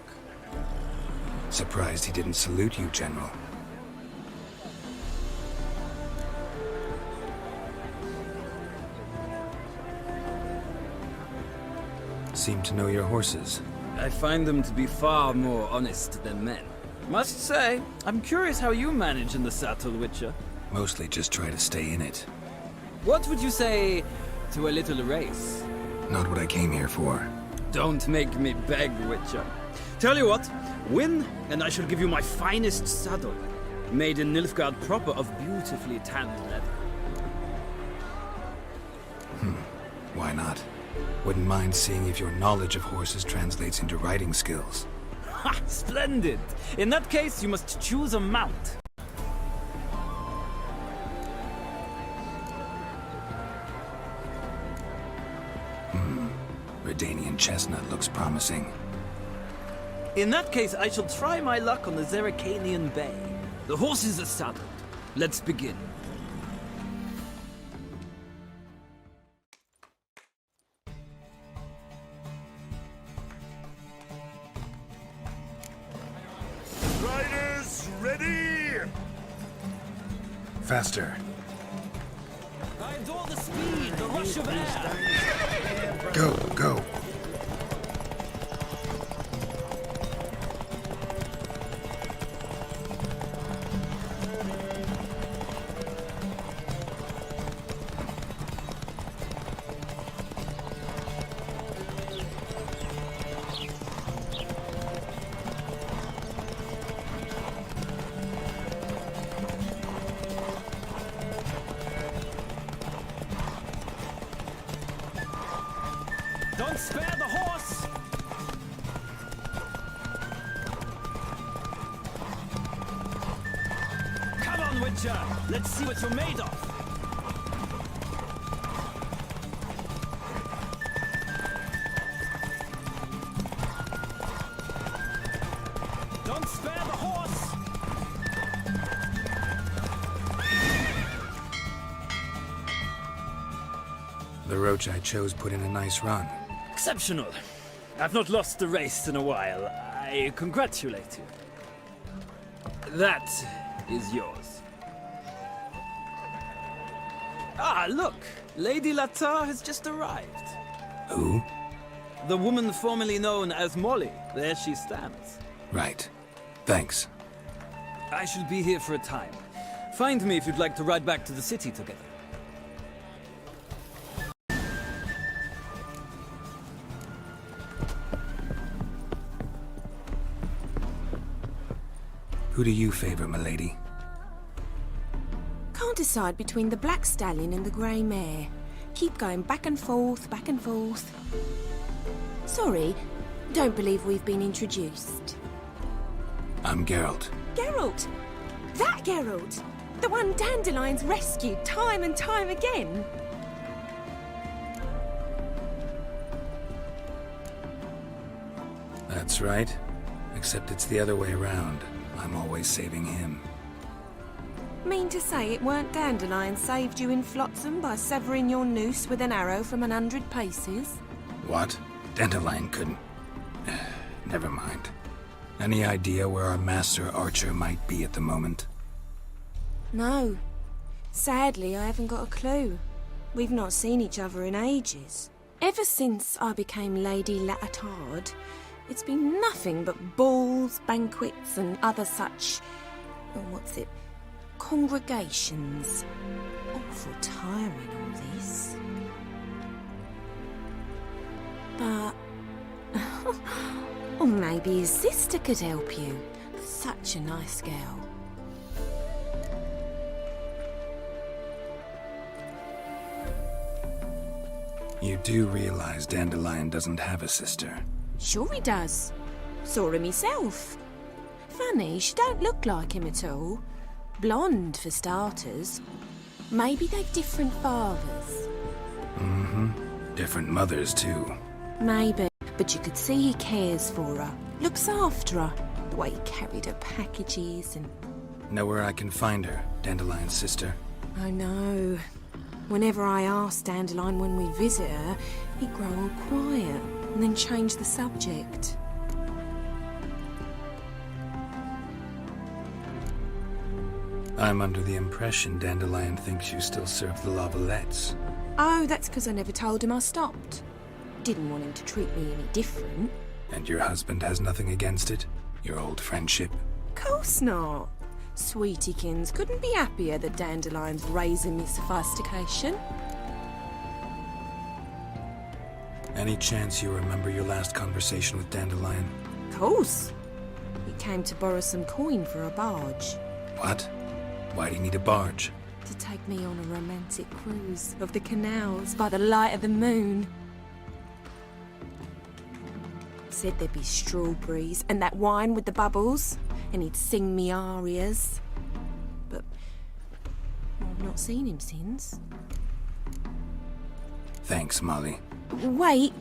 Surprised he didn't salute you, General. Seem to know your horses. I find them to be far more honest than men. Must say, I'm curious how you manage in the saddle, Witcher. Mostly just try to stay in it. What would you say to a little race? Not what I came here for. Don't make me beg, Witcher. Tell you what, win, and I shall give you my finest saddle. Made in Nilfgaard proper of beautifully tanned leather. Why not? Wouldn't mind seeing if your knowledge of horses translates into riding skills. Ha! Splendid! In that case, you must choose a mount. Redanian chestnut looks promising. In that case, I shall try my luck on the Zeracanian Bay. The horses are saddled. Let's begin. Riders, ready! Faster. I adore the speed, the rush of air. Go, go. Don't spare the horse! Come on, Witcher! Let's see what you're made of! Don't spare the horse! The roach I chose put in a nice run. Exceptional. I've not lost a race in a while. I congratulate you. That is yours. Ah, look! Lady Latar has just arrived. Who? The woman formerly known as Molly. There she stands. Right. Thanks. I shall be here for a time. Find me if you'd like to ride back to the city together. Who do you favor, milady? Can't decide between the black stallion and the grey mare. Keep going back and forth, back and forth. Sorry, don't believe we've been introduced. I'm Geralt. Geralt! That Geralt! The one Dandelion's rescued time and time again! That's right. Except it's the other way around. I'm always saving him. Mean to say it weren't Dandelion saved you in Flotsam by severing your noose with an arrow from 100 paces? What? Dandelion couldn't... Never mind. Any idea where our master archer might be at the moment? No. Sadly, I haven't got a clue. We've not seen each other in ages. Ever since I became Lady Latard, it's been nothing but balls, banquets, and other such... congregations. Awful tiring, all this. But... or maybe his sister could help you. Such a nice girl. You do realize Dandelion doesn't have a sister? Sure he does. Saw him myself. Funny, she don't look like him at all. Blonde, for starters. Maybe they've different fathers. Mm-hmm. Different mothers, too. Maybe, but you could see he cares for her. Looks after her. The way he carried her packages and... Know where I can find her, Dandelion's sister? I know. Whenever I ask Dandelion when we visit her, he'd grow all quiet and then change the subject. I'm under the impression Dandelion thinks you still serve the Lavalettes. Oh, that's because I never told him I stopped. Didn't want him to treat me any different. And your husband has nothing against it? Your old friendship? Course not. Sweetiekins couldn't be happier that Dandelion's raising me sophistication. Any chance you remember your last conversation with Dandelion? Course. He came to borrow some coin for a barge. What? Why do you need a barge? To take me on a romantic cruise of the canals by the light of the moon. Said there'd be strawberries and that wine with the bubbles, and he'd sing me arias. But I've not seen him since. Thanks, Molly. Wait,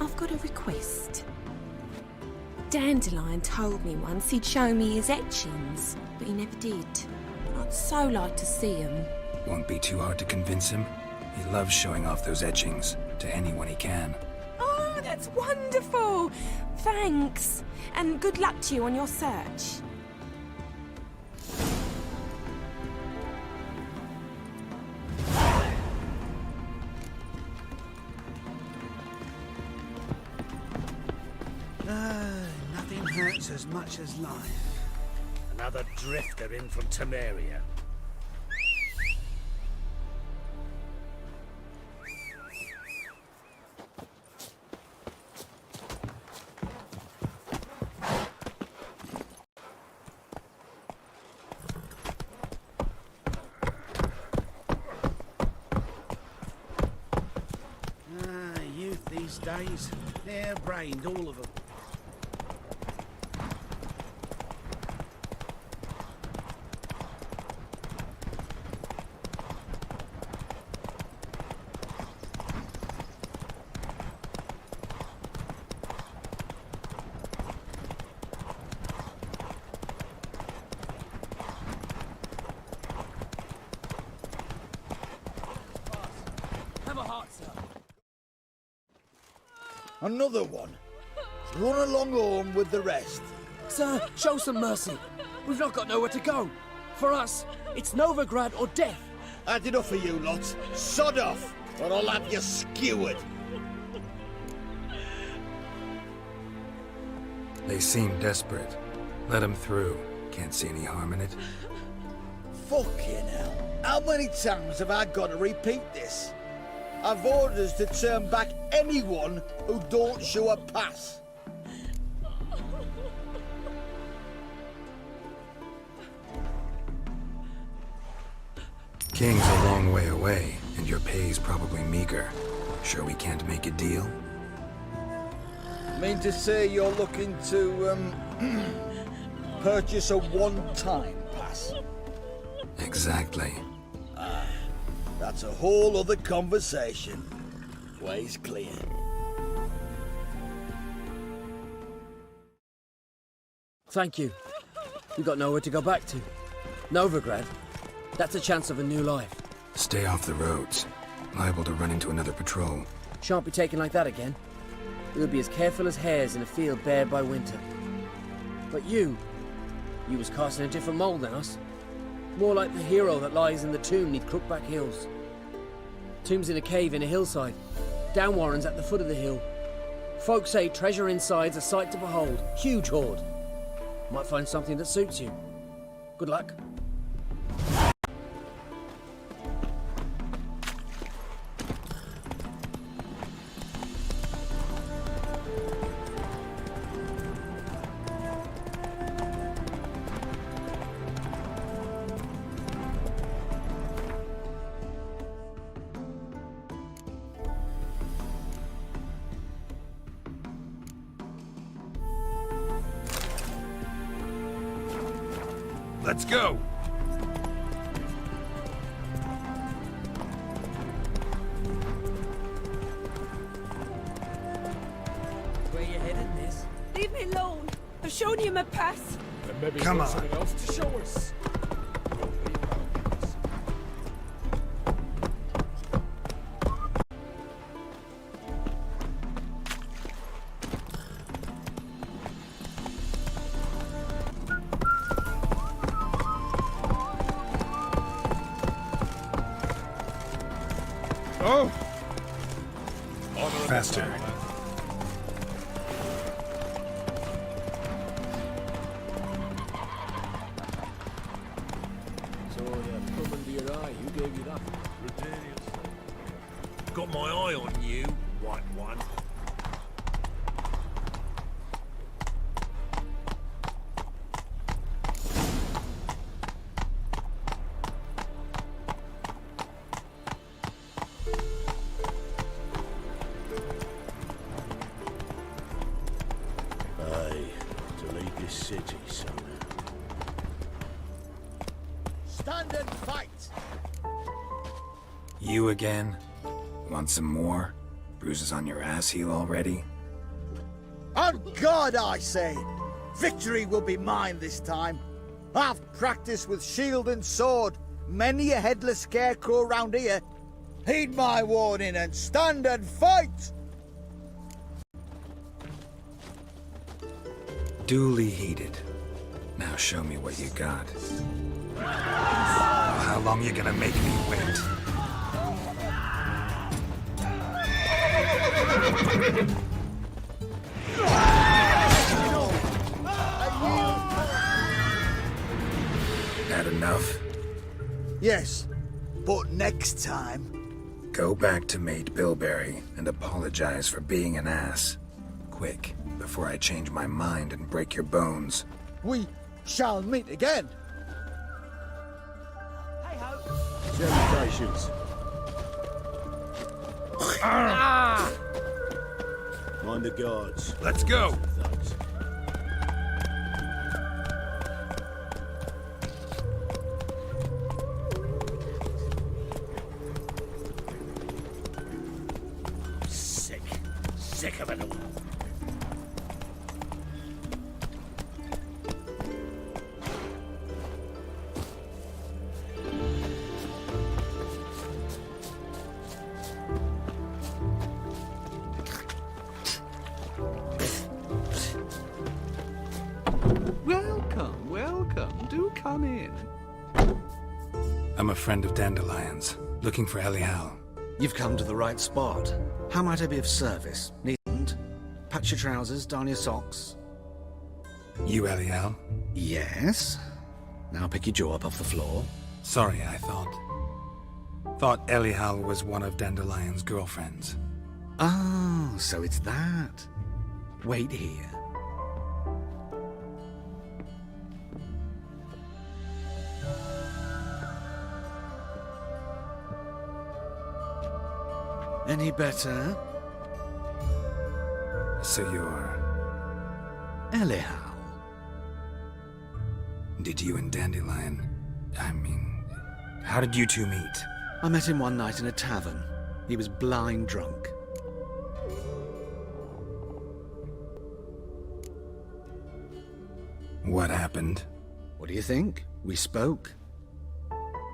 I've got a request. Dandelion told me once he'd show me his etchings, but he never did. I'd so like to see him. Won't be too hard to convince him. He loves showing off those etchings to anyone he can. Oh, that's wonderful! Thanks, and good luck to you on your search. Nothing hurts as much as life. Another drifter in from Temeria. Youth these days, hair-brained, all of them. Another one. Run along home with the rest. Sir, show some mercy. We've not got nowhere to go. For us, it's Novigrad or death. Had enough of you lots. Sod off, or I'll have you skewered. They seem desperate. Let them through. Can't see any harm in it. Fucking hell. How many times have I got to repeat this? I've orders to turn back anyone who don't show a pass. King's a long way away, and your pay's probably meager. Sure we can't make a deal? Mean to say you're looking to, purchase a one-time pass? Exactly. That's a whole other conversation. Way's clear. Thank you. We've got nowhere to go back to. Novigrad. That's a chance of a new life. Stay off the roads. Liable to run into another patrol. Shan't be taken like that again. We'll be as careful as hares in a field bared by winter. But you was cast in a different mould than us. More like the hero that lies in the tomb neath Crookback Hills. Tomb's in a cave in a hillside. Downwarren's at the foot of the hill. Folk say treasure inside's a sight to behold. Huge hoard. Might find something that suits you. Good luck. Let's go! Where you headed, miss? Leave me alone. I've shown you my pass. And maybe Come on. something else to show us. Oh! Faster. So, come under your eye. Who gave you that? Got my eye on you, white one. To leave this city somehow. Stand and fight! You again? Want some more? Bruises on your ass heal already? On God, I say, victory will be mine this time. I've practiced with shield and sword, many a headless scarecrow round here. Heed my warning and stand and fight! Duly heeded. Now show me what you got. Oh, how long you gonna make me wait? That enough? Yes, but next time... Go back to Mate Bilberry and apologize for being an ass. Quick, before I change my mind and break your bones. We shall meet again. Salutations. Mind the guards. Let's go. Thugs. Sick of it all. Welcome, welcome. Do come in. I'm a friend of Dandelion's, looking for Elial. You've come to the right spot. How might I be of service? Needn't. Patch your trousers, darn your socks. You Elial? Yes. Now pick your jaw up off the floor. Sorry, I thought Elial was one of Dandelion's girlfriends. Oh, so it's that. Wait here. Any better? So you're... Elial. Did you and Dandelion... how did you two meet? I met him one night in a tavern. He was blind drunk. What happened? What do you think? We spoke.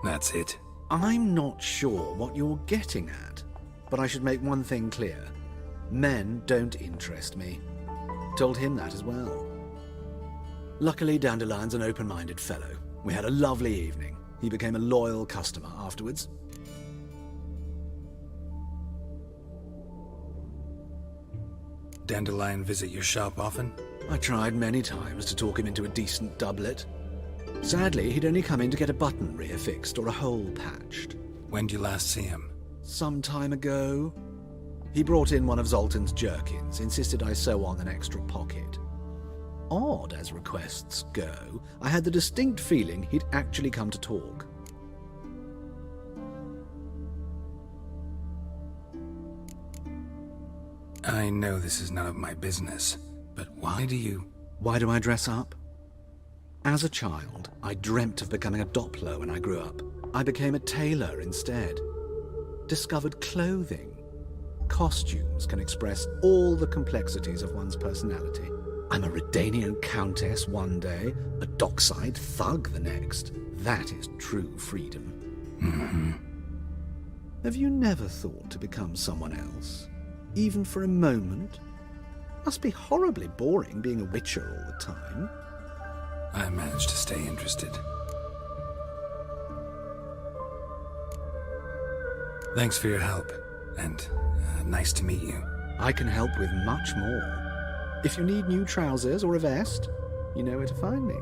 That's it? I'm not sure what you're getting at, but I should make one thing clear. Men don't interest me. Told him that as well. Luckily, Dandelion's an open-minded fellow. We had a lovely evening. He became a loyal customer afterwards. Dandelion visit your shop often? I tried many times to talk him into a decent doublet. Sadly, he'd only come in to get a button reaffixed or a hole patched. When'd you last see him? Some time ago. He brought in one of Zoltan's jerkins, insisted I sew on an extra pocket. Odd as requests go, I had the distinct feeling he'd actually come to talk. I know this is none of my business, but why do I dress up? As a child, I dreamt of becoming a Doppler when I grew up. I became a tailor instead. Discovered clothing. Costumes can express all the complexities of one's personality. I'm a Redanian countess one day, a dockside thug the next. That is true freedom. Mm-hmm. Have you never thought to become someone else? Even for a moment? Must be horribly boring being a witcher all the time. I managed to stay interested. Thanks for your help, and nice to meet you. I can help with much more. If you need new trousers or a vest, you know where to find me.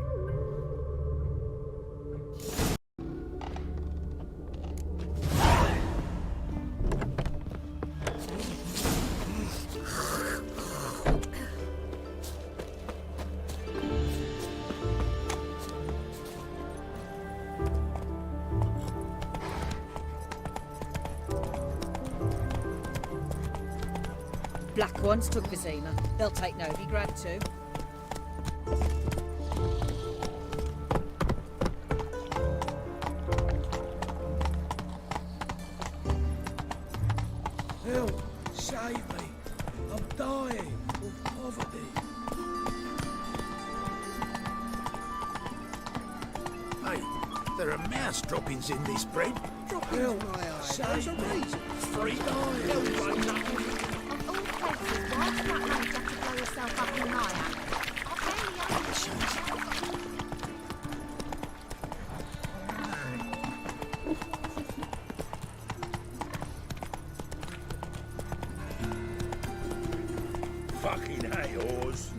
Black ones took Vizima. They'll take Novigrad too. Help! Save me! I'm dying of poverty. Hey, there are mouse droppings in this bread. Droppings, my eye. Those are raisins. Free diet. Of all places, why does that man have to blow himself up in my act? Fucking hey, Oz.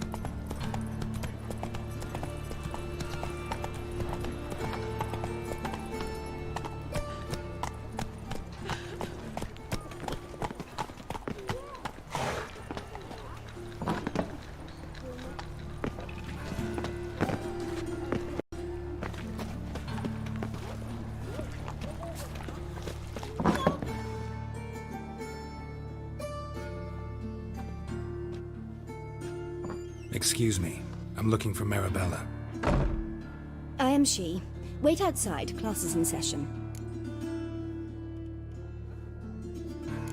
Excuse me. I'm looking for Marabella. I am she. Wait outside. Class is in session.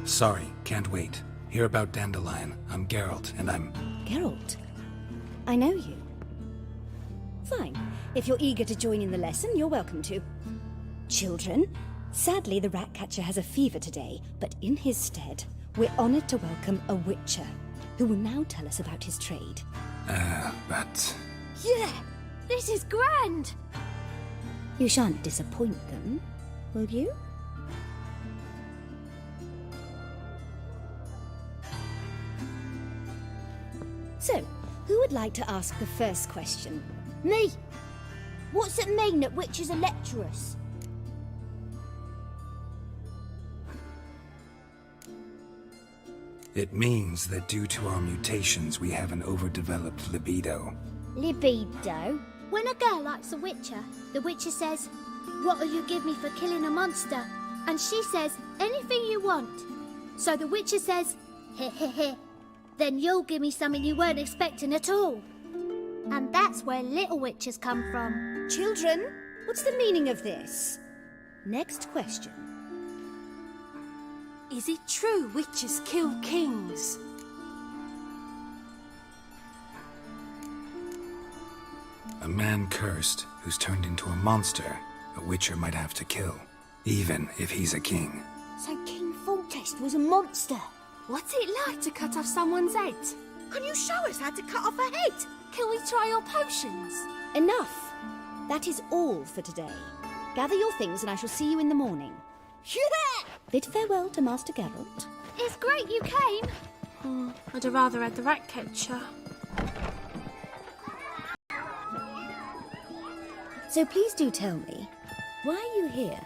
Sorry, can't wait. Hear about Dandelion. I'm Geralt, and I'm... Geralt? I know you. Fine. If you're eager to join in the lesson, you're welcome to. Children, sadly the Ratcatcher has a fever today, but in his stead, we're honoured to welcome a Witcher, who will now tell us about his trade. But... Yeah! This is grand! You shan't disappoint them, will you? So, who would like to ask the first question? Me! What's it mean that witches are lecturers? It means that due to our mutations, we have an overdeveloped libido. Libido? When a girl likes a witcher, the witcher says, "What'll you give me for killing a monster?" And she says, "Anything you want." So the witcher says, "Heh heh heh. Then you'll give me something you weren't expecting at all." And that's where little witches come from. Children, what's the meaning of this? Next question. Is it true witches kill kings? A man cursed who's turned into a monster, a witcher might have to kill, even if he's a king. So King Foltest was a monster. What's it like to cut off someone's head? Can you show us how to cut off a head? Can we try your potions? Enough! That is all for today. Gather your things and I shall see you in the morning. Yeah! Bid farewell to Master Geralt. It's great you came. Oh, I'd have rather had the Ratcatcher. So please do tell me, why are you here?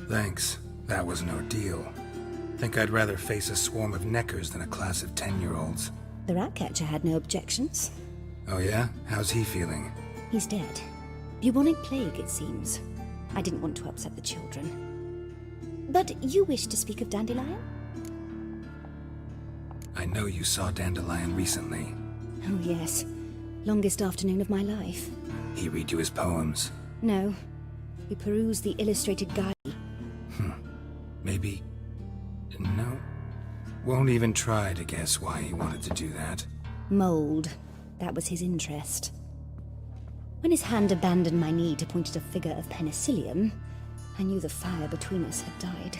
Thanks. That was an ordeal. Think I'd rather face a swarm of neckers than a class of 10-year-olds. The Ratcatcher had no objections. Oh yeah? How's he feeling? He's dead. Bubonic plague, it seems. I didn't want to upset the children. But you wish to speak of Dandelion? I know you saw Dandelion recently. Oh yes. Longest afternoon of my life. He read you his poems? No. He perused the illustrated guide. Maybe... No? Won't even try to guess why he wanted to do that. Mold. That was his interest. When his hand abandoned my knee to point at a figure of penicillium, I knew the fire between us had died.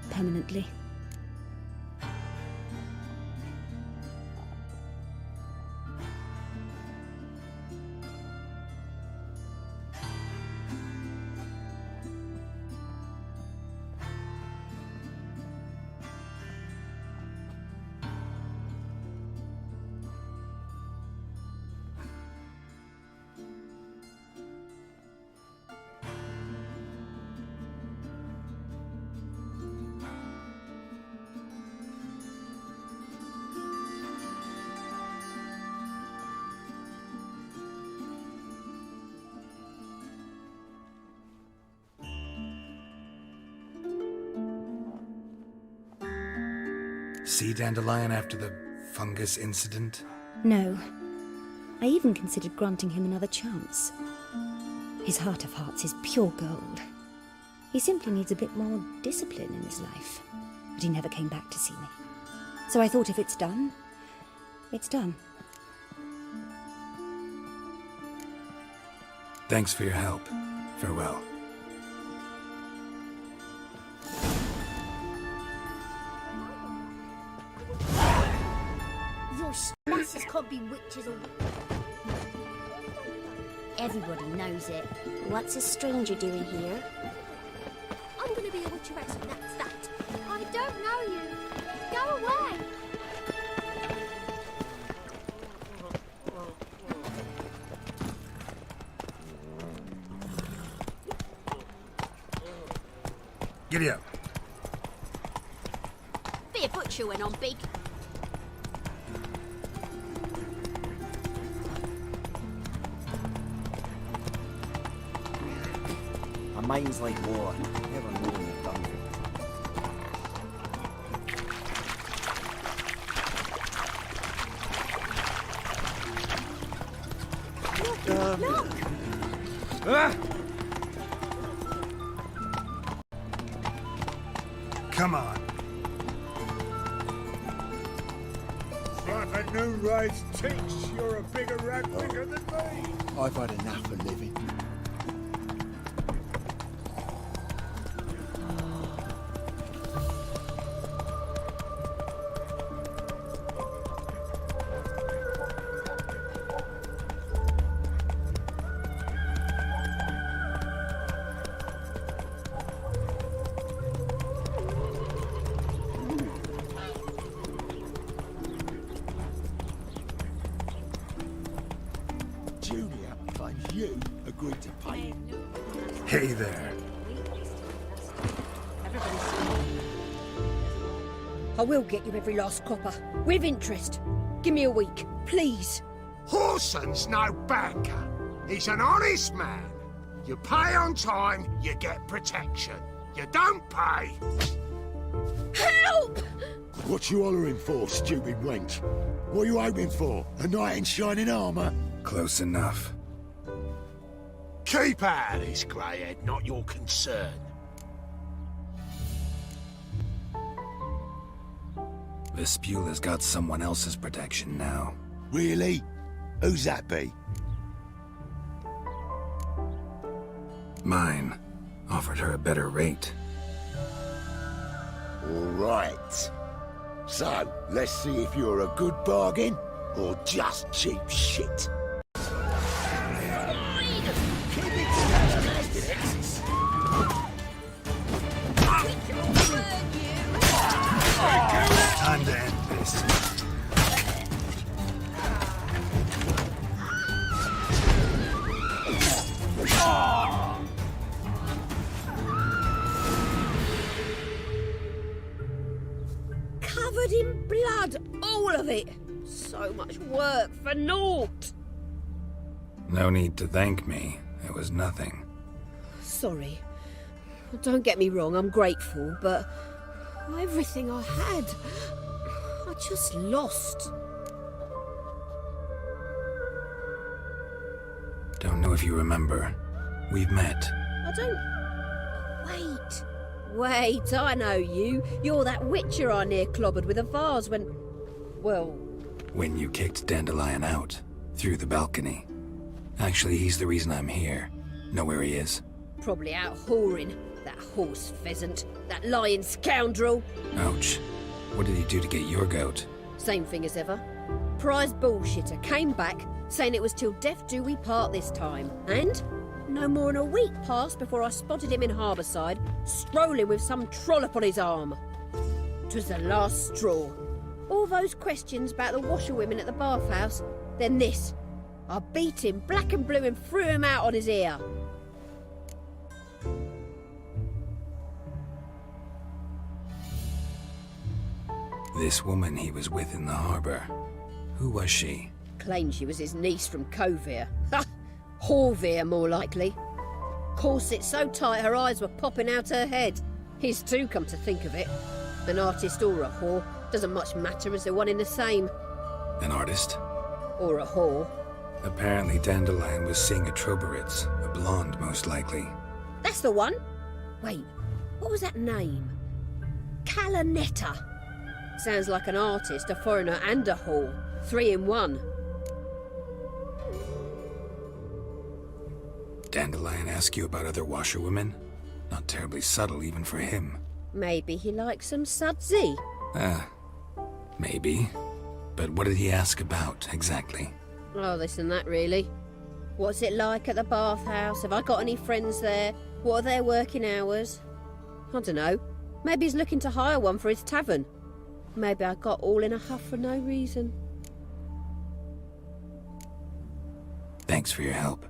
Permanently. See Dandelion after the fungus incident? No. I even considered granting him another chance. His heart of hearts is pure gold. He simply needs a bit more discipline in his life. But he never came back to see me. So I thought if it's done, it's done. Thanks for your help. Farewell. Your lasses can't be witches or... Everybody knows it. What's a stranger doing here? I'm gonna be a witcheress and that's that. I don't know you. Go away. Giddy up. Be a butcher when I'm big. My mind's like water. Never know when you've done Ah! Come on. Right, that new raid's teach. You're a bigger rat picker than me. I've had enough of living. Julia claims you agreed to pay. Hey there. I will get you every last copper, with interest. Give me a week, please. Horson's no banker. He's an honest man. You pay on time, you get protection. You don't pay. Help! What you hollering for, stupid wench? What you hoping for? A knight in shining armour? Close enough. Keep out of this, greyhead, not your concern. Vespula's got someone else's protection now. Really? Who's that be? Mine. Offered her a better rate. All right. So, let's see if you're a good bargain or just cheap shit. Time to end this. Covered in blood, all of it. So much work for naught. No need to thank me. It was nothing. Sorry. Don't get me wrong, I'm grateful, but everything I had, I just lost. Don't know if you remember. We've met. I don't... Wait, I know you. You're that witcher I near clobbered with a vase when... Well... When you kicked Dandelion out. Through the balcony. Actually, he's the reason I'm here. Know where he is? Probably out whoring. That horse pheasant. That lying scoundrel. Ouch. What did he do to get your goat? Same thing as ever. Prize bullshitter came back, saying it was till death do we part this time. And no more than a week passed before I spotted him in Harbourside, strolling with some trollop on his arm. 'Twas the last straw. All those questions about the washerwomen at the bathhouse, then this. I beat him black and blue and threw him out on his ear. This woman he was with in the harbour. Who was she? Claimed she was his niece from Kovir. Ha! Horvir, more likely. Corset so tight her eyes were popping out her head. His too, come to think of it. An artist or a whore doesn't much matter as they're one in the same. An artist? Or a whore. Apparently Dandelion was seeing a Troberitz, a blonde most likely. That's the one. Wait, what was that name? Calanetta. Sounds like an artist, a foreigner and a whore. 3 in 1. Dandelion ask you about other washerwomen? Not terribly subtle even for him. Maybe he likes some sudsy. Maybe. But what did he ask about, exactly? Oh, this and that, really. What's it like at the bathhouse? Have I got any friends there? What are their working hours? I don't know. Maybe he's looking to hire one for his tavern. Maybe I got all in a huff for no reason. Thanks for your help.